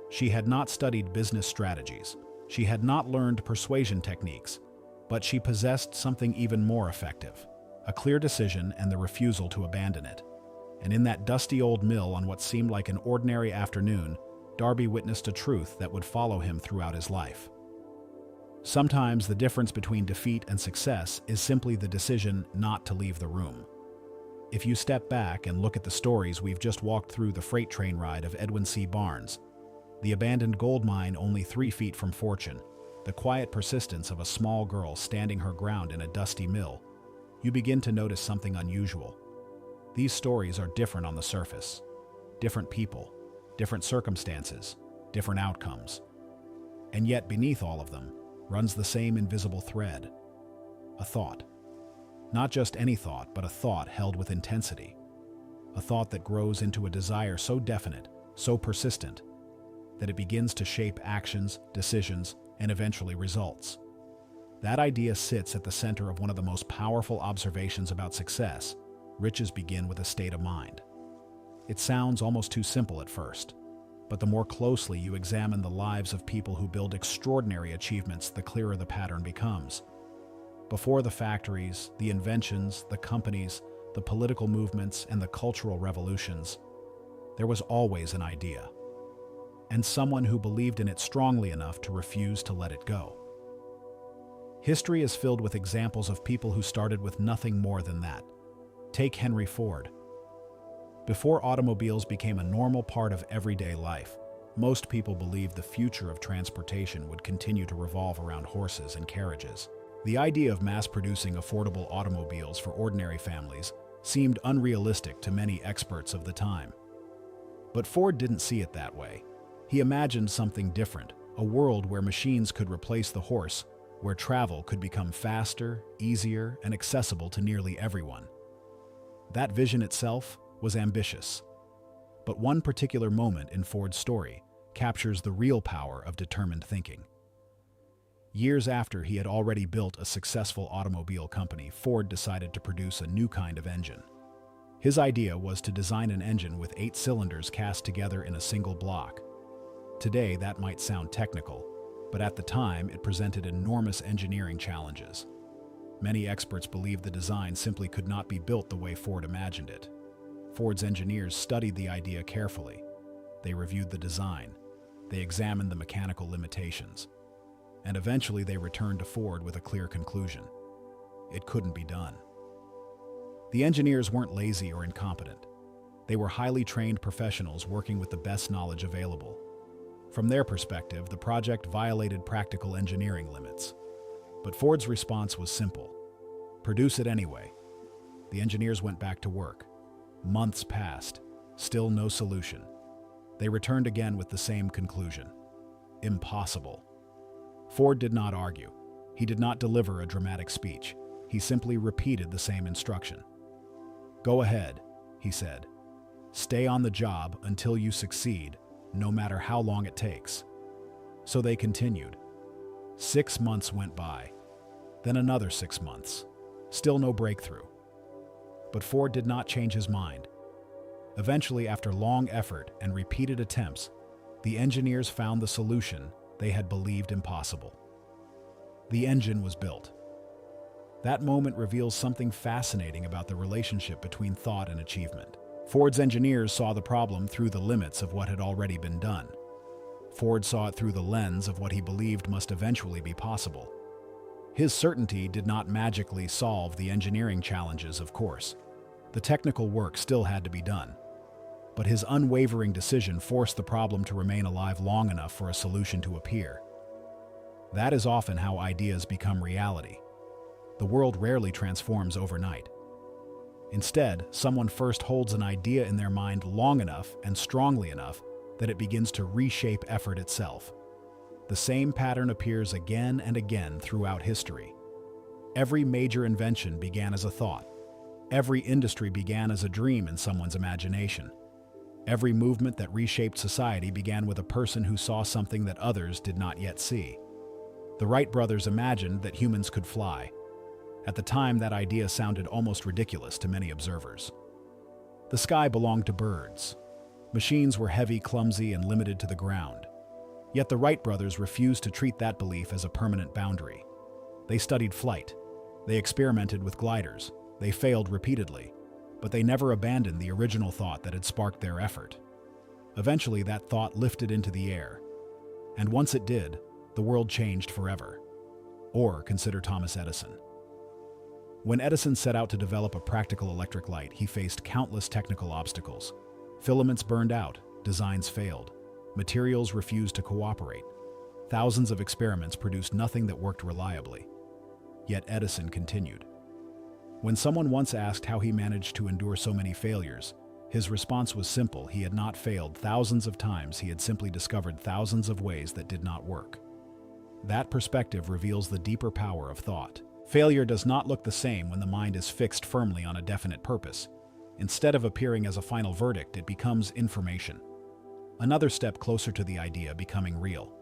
She had not studied business strategies. She had not learned persuasion techniques, but she possessed something even more effective: a clear decision and the refusal to abandon it. And in that dusty old mill on what seemed like an ordinary afternoon, Darby witnessed a truth that would follow him throughout his life. Sometimes the difference between defeat and success is simply the decision not to leave the room. If you step back and look at the stories we've just walked through, the freight train ride of Edwin C. Barnes, the abandoned gold mine only 3 feet from fortune, the quiet persistence of a small girl standing her ground in a dusty mill, you begin to notice something unusual. These stories are different on the surface. Different people, different circumstances, different outcomes. And yet beneath all of them runs the same invisible thread: a thought. Not just any thought, but a thought held with intensity. A thought that grows into a desire so definite, so persistent, that it begins to shape actions, decisions, and eventually results. That idea sits at the center of one of the most powerful observations about success. Riches begin with a state of mind. It sounds almost too simple at first, but the more closely you examine the lives of people who build extraordinary achievements, the clearer the pattern becomes. Before the factories, the inventions, the companies, the political movements, and the cultural revolutions, there was always an idea, and someone who believed in it strongly enough to refuse to let it go. History is filled with examples of people who started with nothing more than that. Take Henry Ford. Before automobiles became a normal part of everyday life, most people believed the future of transportation would continue to revolve around horses and carriages. The idea of mass-producing affordable automobiles for ordinary families seemed unrealistic to many experts of the time. But Ford didn't see it that way. He imagined something different, a world where machines could replace the horse, where travel could become faster, easier, and accessible to nearly everyone. That vision itself was ambitious. But one particular moment in Ford's story captures the real power of determined thinking. Years after he had already built a successful automobile company, Ford decided to produce a new kind of engine. His idea was to design an engine with 8 cylinders cast together in a single block. Today, that might sound technical, but at the time it presented enormous engineering challenges. Many experts believed the design simply could not be built the way Ford imagined it. Ford's engineers studied the idea carefully. They reviewed the design. They examined the mechanical limitations. And eventually they returned to Ford with a clear conclusion: it couldn't be done. The engineers weren't lazy or incompetent. They were highly trained professionals working with the best knowledge available. From their perspective, the project violated practical engineering limits. But Ford's response was simple: produce it anyway. The engineers went back to work. Months passed, still no solution. They returned again with the same conclusion: impossible. Ford did not argue. He did not deliver a dramatic speech. He simply repeated the same instruction. Go ahead, he said. Stay on the job until you succeed, no matter how long it takes. So they continued. 6 months went by. Then another 6 months. Still no breakthrough. But Ford did not change his mind. Eventually, after long effort and repeated attempts, the engineers found the solution they had believed impossible. The engine was built. That moment reveals something fascinating about the relationship between thought and achievement. Ford's engineers saw the problem through the limits of what had already been done. Ford saw it through the lens of what he believed must eventually be possible. His certainty did not magically solve the engineering challenges, of course. The technical work still had to be done. But his unwavering decision forced the problem to remain alive long enough for a solution to appear. That is often how ideas become reality. The world rarely transforms overnight. Instead, someone first holds an idea in their mind long enough and strongly enough that it begins to reshape effort itself. The same pattern appears again and again throughout history. Every major invention began as a thought. Every industry began as a dream in someone's imagination. Every movement that reshaped society began with a person who saw something that others did not yet see. The Wright brothers imagined that humans could fly. At the time, that idea sounded almost ridiculous to many observers. The sky belonged to birds. Machines were heavy, clumsy, and limited to the ground. Yet the Wright brothers refused to treat that belief as a permanent boundary. They studied flight. They experimented with gliders. They failed repeatedly. But they never abandoned the original thought that had sparked their effort. Eventually, that thought lifted into the air. And once it did, the world changed forever. Or consider Thomas Edison. When Edison set out to develop a practical electric light, he faced countless technical obstacles. Filaments burned out, designs failed, materials refused to cooperate. Thousands of experiments produced nothing that worked reliably. Yet Edison continued. When someone once asked how he managed to endure so many failures, his response was simple: he had not failed thousands of times, he had simply discovered thousands of ways that did not work. That perspective reveals the deeper power of thought. Failure does not look the same when the mind is fixed firmly on a definite purpose. Instead of appearing as a final verdict, it becomes information. Another step closer to the idea becoming real.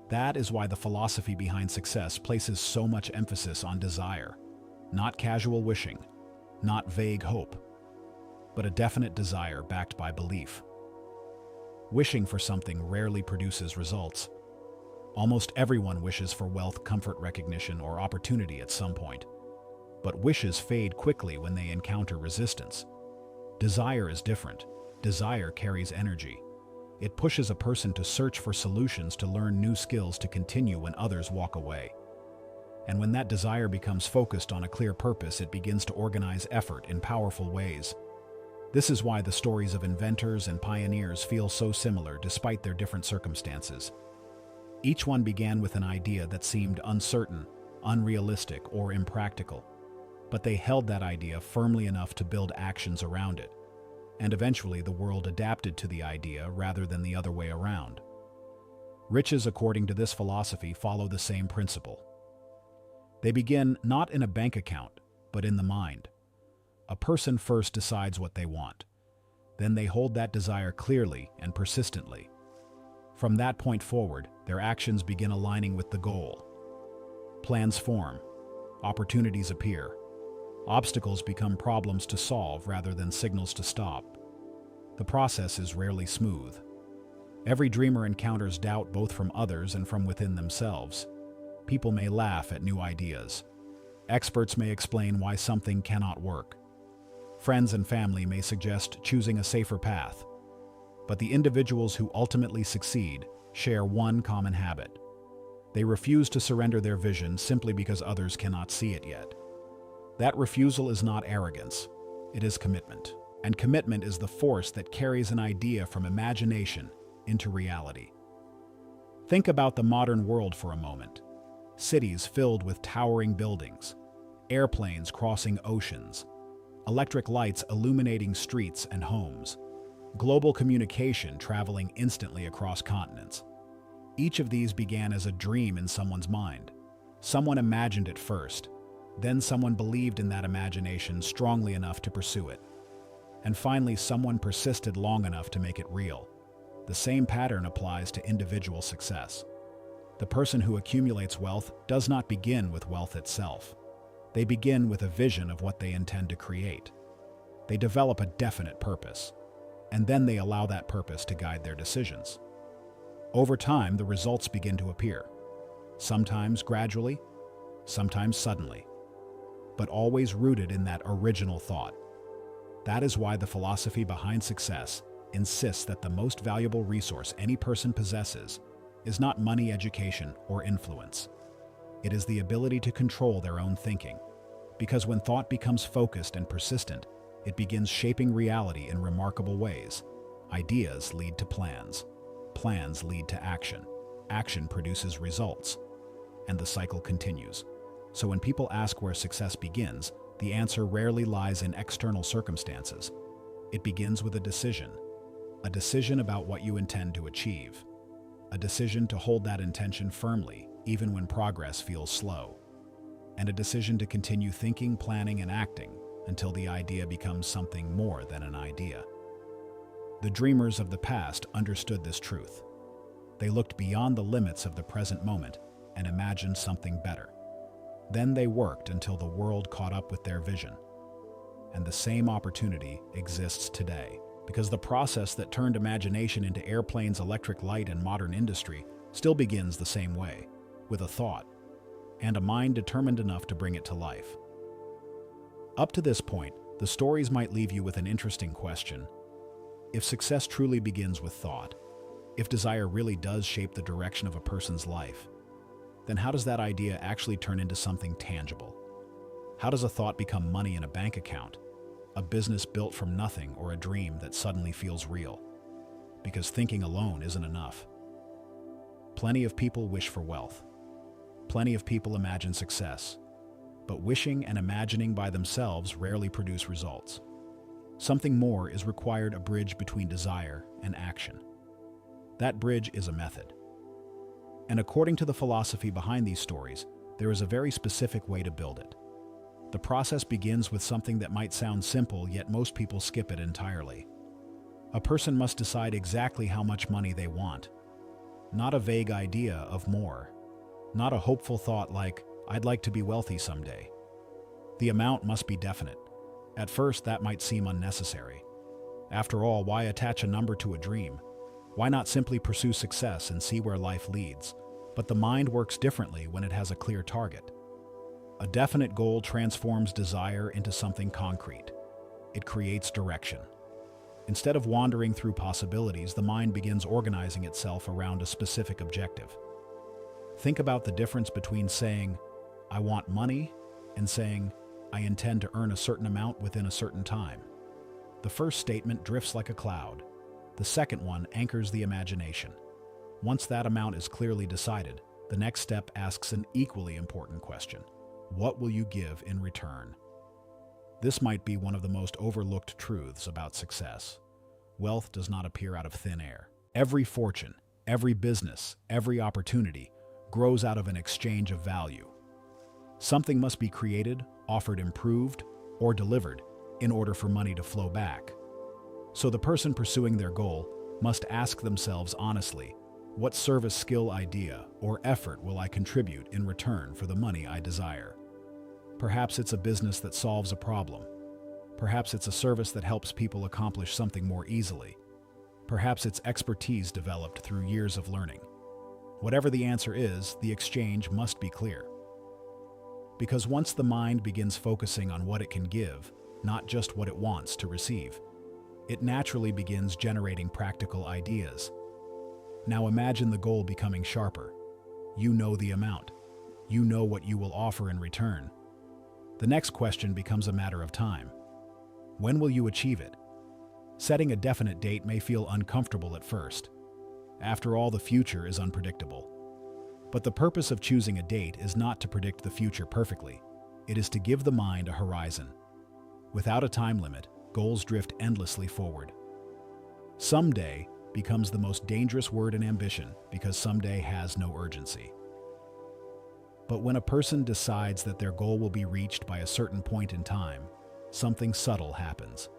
That is why the philosophy behind success places so much emphasis on desire. Not casual wishing, not vague hope, but a definite desire backed by belief. Wishing for something rarely produces results. Almost everyone wishes for wealth, comfort, recognition, or opportunity at some point. But wishes fade quickly when they encounter resistance. Desire is different. Desire carries energy. It pushes a person to search for solutions, to learn new skills, to continue when others walk away. And when that desire becomes focused on a clear purpose, it begins to organize effort in powerful ways. This is why the stories of inventors and pioneers feel so similar despite their different circumstances. Each one began with an idea that seemed uncertain, unrealistic, or impractical. But they held that idea firmly enough to build actions around it. And eventually the world adapted to the idea rather than the other way around. Riches, according to this philosophy, follow the same principle. They begin not in a bank account, but in the mind. A person first decides what they want. Then they hold that desire clearly and persistently. From that point forward, their actions begin aligning with the goal. Plans form. Opportunities appear. Obstacles become problems to solve rather than signals to stop. The process is rarely smooth. Every dreamer encounters doubt both from others and from within themselves. People may laugh at new ideas. Experts may explain why something cannot work. Friends and family may suggest choosing a safer path. But the individuals who ultimately succeed share one common habit. They refuse to surrender their vision simply because others cannot see it yet. That refusal is not arrogance, it is commitment. And commitment is the force that carries an idea from imagination into reality. Think about the modern world for a moment. Cities filled with towering buildings, airplanes crossing oceans, electric lights illuminating streets and homes, global communication traveling instantly across continents. Each of these began as a dream in someone's mind. Someone imagined it first, then someone believed in that imagination strongly enough to pursue it. And finally, someone persisted long enough to make it real. The same pattern applies to individual success. The person who accumulates wealth does not begin with wealth itself. They begin with a vision of what they intend to create. They develop a definite purpose. and then they allow that purpose to guide their decisions. Over time, the results begin to appear, sometimes gradually, sometimes suddenly, but always rooted in that original thought. That is why the philosophy behind success insists that the most valuable resource any person possesses is not money, education, or influence. It is the ability to control their own thinking, because when thought becomes focused and persistent, it begins shaping reality in remarkable ways. Ideas lead to plans. Plans lead to action. Action produces results. And the cycle continues. So when people ask where success begins, the answer rarely lies in external circumstances. It begins with a decision about what you intend to achieve, a decision to hold that intention firmly, even when progress feels slow, and a decision to continue thinking, planning, and acting until the idea becomes something more than an idea. The dreamers of the past understood this truth. They looked beyond the limits of the present moment and imagined something better. Then they worked until the world caught up with their vision. And the same opportunity exists today, because the process that turned imagination into airplanes, electric light, and modern industry still begins the same way, with a thought, and a mind determined enough to bring it to life. Up to this point, the stories might leave you with an interesting question. If success truly begins with thought, if desire really does shape the direction of a person's life, then how does that idea actually turn into something tangible? How does a thought become money in a bank account, a business built from nothing, or a dream that suddenly feels real? Because thinking alone isn't enough. Plenty of people wish for wealth. Plenty of people imagine success. But wishing and imagining by themselves rarely produce results. Something more is required, a bridge between desire and action. That bridge is a method. And according to the philosophy behind these stories, there is a very specific way to build it. The process begins with something that might sound simple, yet most people skip it entirely. A person must decide exactly how much money they want. Not a vague idea of more. Not a hopeful thought like, I'd like to be wealthy someday. The amount must be definite. At first, that might seem unnecessary. After all, why attach a number to a dream? Why not simply pursue success and see where life leads? But the mind works differently when it has a clear target. A definite goal transforms desire into something concrete. It creates direction. Instead of wandering through possibilities, the mind begins organizing itself around a specific objective. Think about the difference between saying, I want money, and saying, I intend to earn a certain amount within a certain time. The first statement drifts like a cloud. The second one anchors the imagination. Once that amount is clearly decided, the next step asks an equally important question. What will you give in return? This might be one of the most overlooked truths about success. Wealth does not appear out of thin air. Every fortune, every business, every opportunity grows out of an exchange of value. Something must be created, offered, improved, or delivered in order for money to flow back. So the person pursuing their goal must ask themselves honestly, what service, skill, idea, or effort will I contribute in return for the money I desire? Perhaps it's a business that solves a problem. Perhaps it's a service that helps people accomplish something more easily. Perhaps it's expertise developed through years of learning. Whatever the answer is, the exchange must be clear. Because once the mind begins focusing on what it can give, not just what it wants to receive, it naturally begins generating practical ideas. Now imagine the goal becoming sharper. You know the amount. You know what you will offer in return. The next question becomes a matter of time. When will you achieve it? Setting a definite date may feel uncomfortable at first. After all, the future is unpredictable. But the purpose of choosing a date is not to predict the future perfectly. It is to give the mind a horizon. Without a time limit, goals drift endlessly forward. Someday becomes the most dangerous word in ambition because someday has no urgency. But when a person decides that their goal will be reached by a certain point in time, something subtle happens.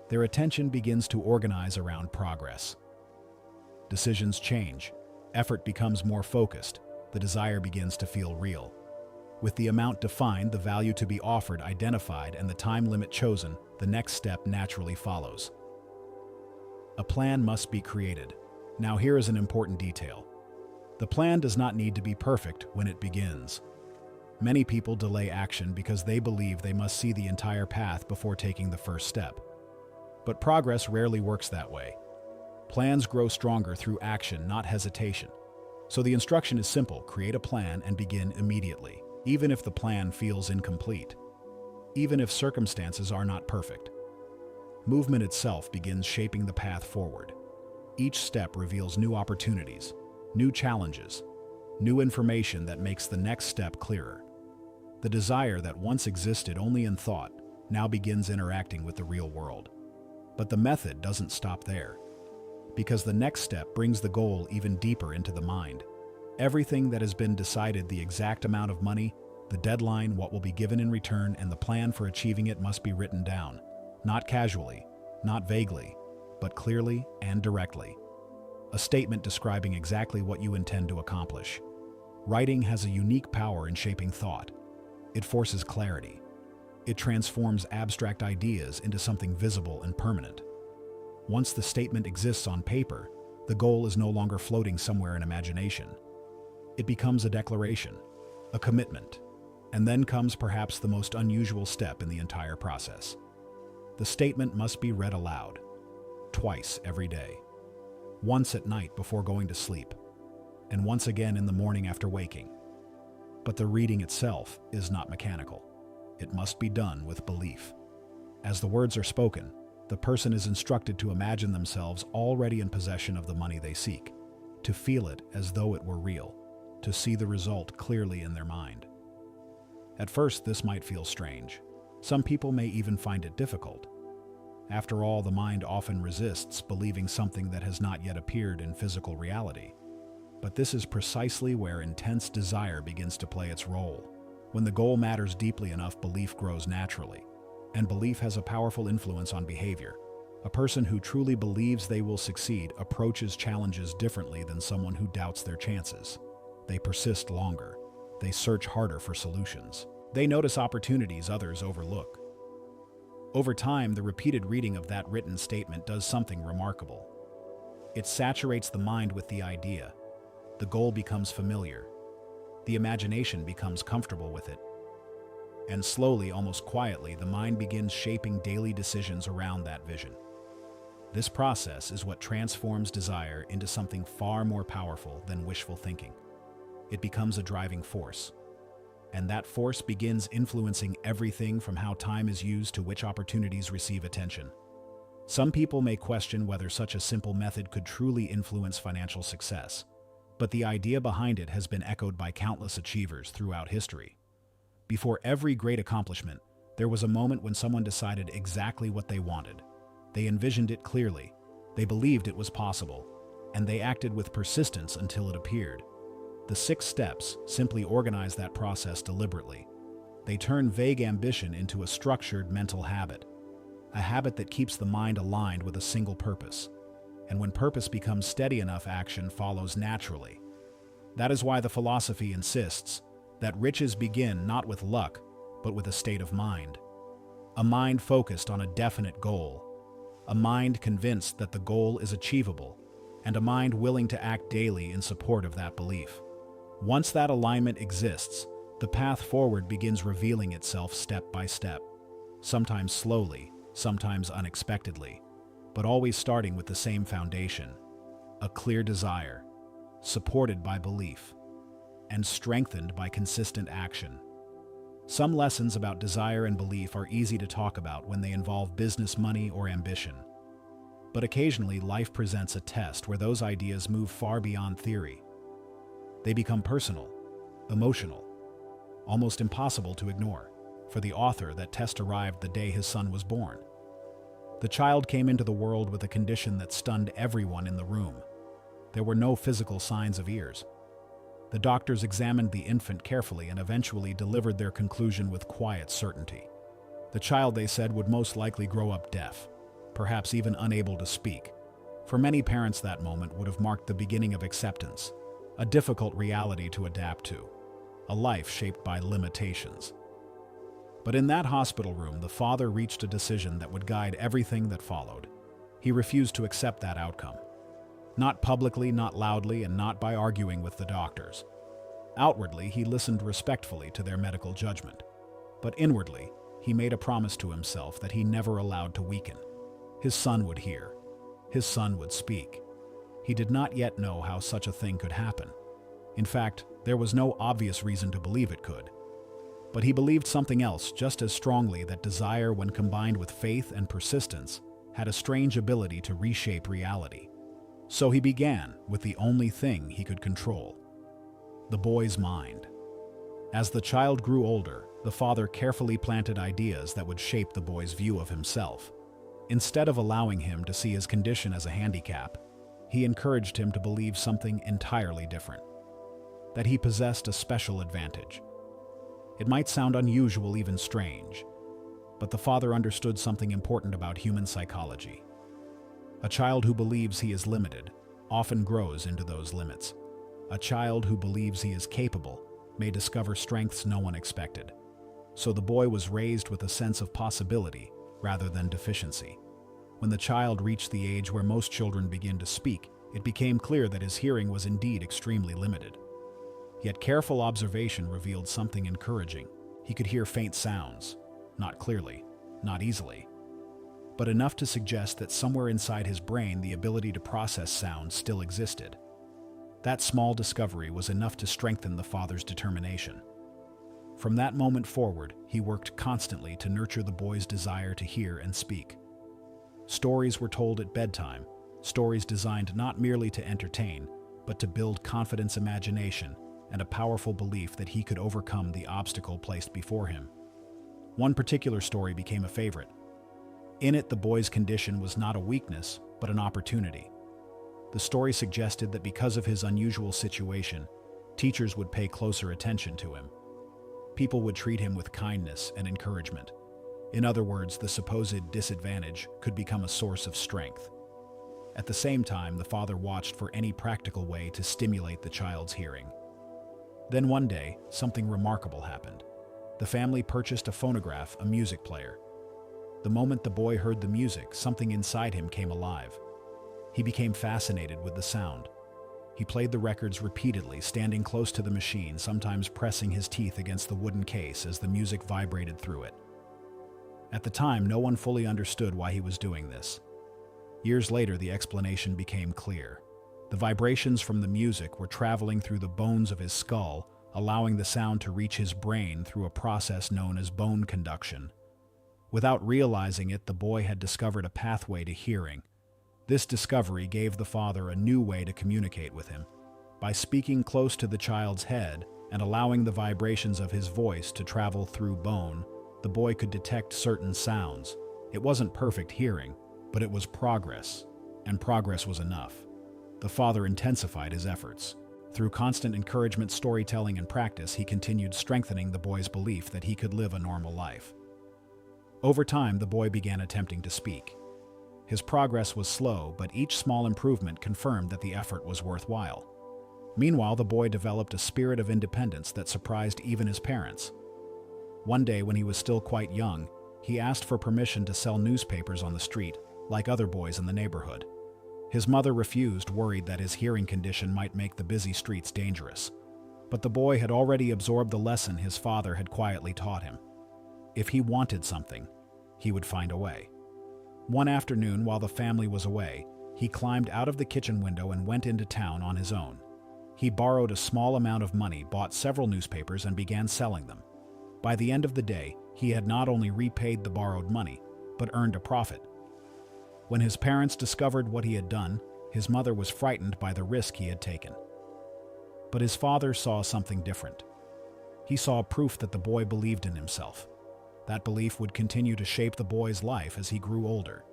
Their attention begins to organize around progress. Decisions change. Effort becomes more focused. The desire begins to feel real. With the amount defined, the value to be offered identified, and the time limit chosen, the next step naturally follows. A plan must be created. Now here is an important detail. The plan does not need to be perfect when it begins. Many people delay action because they believe they must see the entire path before taking the first step. But progress rarely works that way. Plans grow stronger through action, not hesitation. So the instruction is simple: create a plan and begin immediately, even if the plan feels incomplete, even if circumstances are not perfect. Movement itself begins shaping the path forward. Each step reveals new opportunities, new challenges, new information that makes the next step clearer. The desire that once existed only in thought now begins interacting with the real world. But the method doesn't stop there, because the next step brings the goal even deeper into the mind. Everything that has been decided, the exact amount of money, the deadline, what will be given in return, and the plan for achieving it must be written down, not casually, not vaguely, but clearly and directly. A statement describing exactly what you intend to accomplish. Writing has a unique power in shaping thought. It forces clarity. It transforms abstract ideas into something visible and permanent. Once the statement exists on paper, the goal is no longer floating somewhere in imagination. It becomes a declaration, a commitment, and then comes perhaps the most unusual step in the entire process. The statement must be read aloud, twice every day. Once at night before going to sleep, and once again in the morning after waking. But the reading itself is not mechanical. It must be done with belief. As the words are spoken, the person is instructed to imagine themselves already in possession of the money they seek, to feel it as though it were real, to see the result clearly in their mind. At first, this might feel strange. Some people may even find it difficult. After all, the mind often resists believing something that has not yet appeared in physical reality. But this is precisely where intense desire begins to play its role. When the goal matters deeply enough, belief grows naturally. And belief has a powerful influence on behavior. A person who truly believes they will succeed approaches challenges differently than someone who doubts their chances. They persist longer. They search harder for solutions. They notice opportunities others overlook. Over time, the repeated reading of that written statement does something remarkable. It saturates the mind with the idea. The goal becomes familiar. The imagination becomes comfortable with it. And slowly, almost quietly, the mind begins shaping daily decisions around that vision. This process is what transforms desire into something far more powerful than wishful thinking. It becomes a driving force. And that force begins influencing everything from how time is used to which opportunities receive attention. Some people may question whether such a simple method could truly influence financial success, but the idea behind it has been echoed by countless achievers throughout history. Before every great accomplishment, there was a moment when someone decided exactly what they wanted. They envisioned it clearly, they believed it was possible, and they acted with persistence until it appeared. The 6 steps simply organize that process deliberately. They turn vague ambition into a structured mental habit, a habit that keeps the mind aligned with a single purpose. And when purpose becomes steady enough, action follows naturally. That is why the philosophy insists that riches begin not with luck, but with a state of mind. A mind focused on a definite goal. A mind convinced that the goal is achievable, and a mind willing to act daily in support of that belief. Once that alignment exists, the path forward begins revealing itself step by step, sometimes slowly, sometimes unexpectedly, but always starting with the same foundation: a clear desire, supported by belief, and strengthened by consistent action. Some lessons about desire and belief are easy to talk about when they involve business, money, or ambition. But occasionally, life presents a test where those ideas move far beyond theory. They become personal, emotional, almost impossible to ignore. For the author, that test arrived the day his son was born. The child came into the world with a condition that stunned everyone in the room. There were no physical signs of ears. The doctors examined the infant carefully and eventually delivered their conclusion with quiet certainty. The child, they said, would most likely grow up deaf, perhaps even unable to speak. For many parents, that moment would have marked the beginning of acceptance, a difficult reality to adapt to, a life shaped by limitations. But in that hospital room, the father reached a decision that would guide everything that followed. He refused to accept that outcome. Not publicly, not loudly, and not by arguing with the doctors. Outwardly, he listened respectfully to their medical judgment. But inwardly, he made a promise to himself that he never allowed to weaken. His son would hear. His son would speak. He did not yet know how such a thing could happen. In fact, there was no obvious reason to believe it could. But he believed something else just as strongly, that desire, when combined with faith and persistence, had a strange ability to reshape reality. So he began with the only thing he could control: the boy's mind. As the child grew older, the father carefully planted ideas that would shape the boy's view of himself. Instead of allowing him to see his condition as a handicap, he encouraged him to believe something entirely different: that he possessed a special advantage. It might sound unusual, even strange, but the father understood something important about human psychology. A child who believes he is limited often grows into those limits. A child who believes he is capable may discover strengths no one expected. So the boy was raised with a sense of possibility rather than deficiency. When the child reached the age where most children begin to speak, it became clear that his hearing was indeed extremely limited. Yet careful observation revealed something encouraging. He could hear faint sounds, not clearly, not easily, but enough to suggest that somewhere inside his brain the ability to process sound still existed. That small discovery was enough to strengthen the father's determination. From that moment forward, he worked constantly to nurture the boy's desire to hear and speak. Stories were told at bedtime, stories designed not merely to entertain, but to build confidence, imagination, and a powerful belief that he could overcome the obstacle placed before him. One particular story became a favorite. In it, the boy's condition was not a weakness, but an opportunity. The story suggested that because of his unusual situation, teachers would pay closer attention to him. People would treat him with kindness and encouragement. In other words, the supposed disadvantage could become a source of strength. At the same time, the father watched for any practical way to stimulate the child's hearing. Then one day, something remarkable happened. The family purchased a phonograph, a music player. The moment the boy heard the music, something inside him came alive. He became fascinated with the sound. He played the records repeatedly, standing close to the machine, sometimes pressing his teeth against the wooden case as the music vibrated through it. At the time, no one fully understood why he was doing this. Years later, the explanation became clear. The vibrations from the music were traveling through the bones of his skull, allowing the sound to reach his brain through a process known as bone conduction. Without realizing it, the boy had discovered a pathway to hearing. This discovery gave the father a new way to communicate with him. By speaking close to the child's head and allowing the vibrations of his voice to travel through bone, the boy could detect certain sounds. It wasn't perfect hearing, but it was progress, and progress was enough. The father intensified his efforts. Through constant encouragement, storytelling, and practice, he continued strengthening the boy's belief that he could live a normal life. Over time, the boy began attempting to speak. His progress was slow, but each small improvement confirmed that the effort was worthwhile. Meanwhile, the boy developed a spirit of independence that surprised even his parents. One day, when he was still quite young, he asked for permission to sell newspapers on the street, like other boys in the neighborhood. His mother refused, worried that his hearing condition might make the busy streets dangerous. But the boy had already absorbed the lesson his father had quietly taught him. If he wanted something, he would find a way. One afternoon, while the family was away, he climbed out of the kitchen window and went into town on his own. He borrowed a small amount of money, bought several newspapers, and began selling them. By the end of the day, he had not only repaid the borrowed money, but earned a profit. When his parents discovered what he had done, his mother was frightened by the risk he had taken. But his father saw something different. He saw proof that the boy believed in himself. That belief would continue to shape the boy's life as he grew older.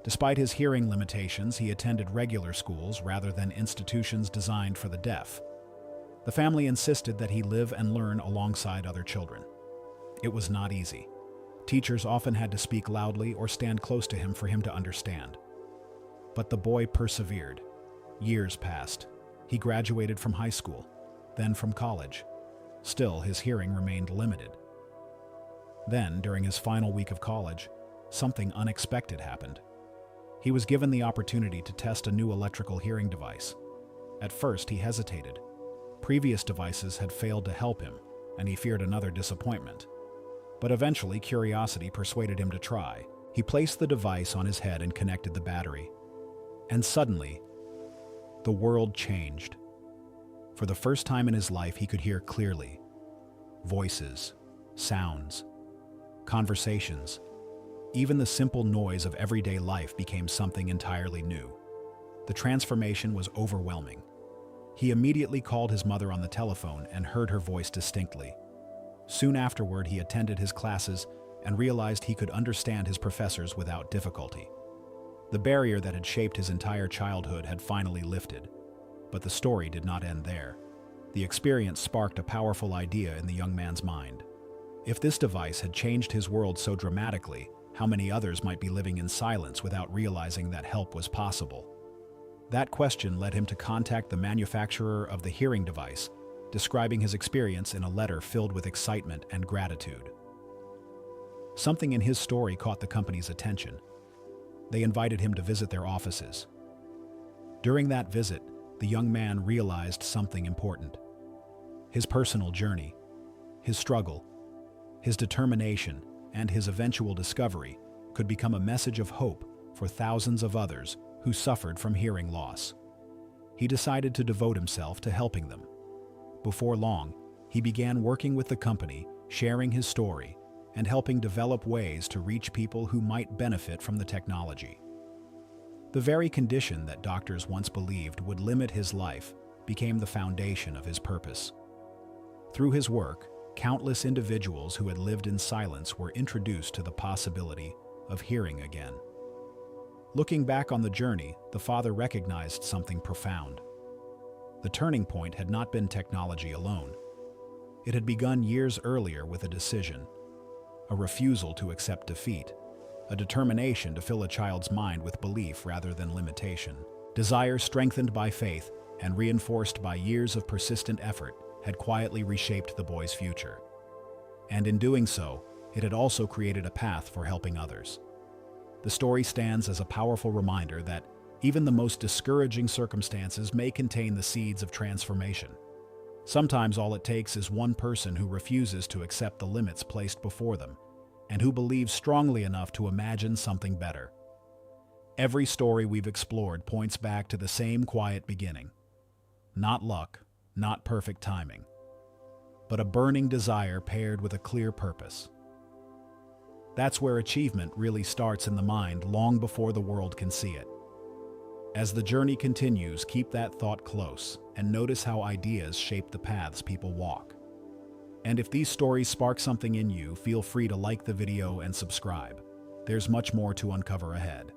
Despite his hearing limitations, he attended regular schools rather than institutions designed for the deaf. The family insisted that he live and learn alongside other children. It was not easy. Teachers often had to speak loudly or stand close to him for him to understand. But the boy persevered. Years passed. He graduated from high school, then from college. Still, his hearing remained limited. Then, during his final week of college, something unexpected happened. He was given the opportunity to test a new electrical hearing device. At first, he hesitated. Previous devices had failed to help him, and he feared another disappointment. But eventually, curiosity persuaded him to try. He placed the device on his head and connected the battery. And suddenly, the world changed. For the first time in his life, he could hear clearly. Voices, sounds, conversations. Even the simple noise of everyday life became something entirely new. The transformation was overwhelming. He immediately called his mother on the telephone and heard her voice distinctly. Soon afterward, he attended his classes and realized he could understand his professors without difficulty. The barrier that had shaped his entire childhood had finally lifted. But the story did not end there. The experience sparked a powerful idea in the young man's mind. If this device had changed his world so dramatically, how many others might be living in silence without realizing that help was possible? That question led him to contact the manufacturer of the hearing device, describing his experience in a letter filled with excitement and gratitude. Something in his story caught the company's attention. They invited him to visit their offices. During that visit, the young man realized something important. His personal journey, his struggle, his determination, and his eventual discovery could become a message of hope for thousands of others who suffered from hearing loss. He decided to devote himself to helping them. Before long, he began working with the company, sharing his story, and helping develop ways to reach people who might benefit from the technology. The very condition that doctors once believed would limit his life became the foundation of his purpose. Through his work, countless individuals who had lived in silence were introduced to the possibility of hearing again. Looking back on the journey, the father recognized something profound. The turning point had not been technology alone. It had begun years earlier with a decision, a refusal to accept defeat, a determination to fill a child's mind with belief rather than limitation. Desire strengthened by faith and reinforced by years of persistent effort had quietly reshaped the boy's future. And in doing so, it had also created a path for helping others. The story stands as a powerful reminder that even the most discouraging circumstances may contain the seeds of transformation. Sometimes all it takes is one person who refuses to accept the limits placed before them, and who believes strongly enough to imagine something better. Every story we've explored points back to the same quiet beginning. Not luck, not perfect timing, but a burning desire paired with a clear purpose. That's where achievement really starts in the mind long before the world can see it. As the journey continues, keep that thought close and notice how ideas shape the paths people walk. And if these stories spark something in you, feel free to like the video and subscribe. There's much more to uncover ahead.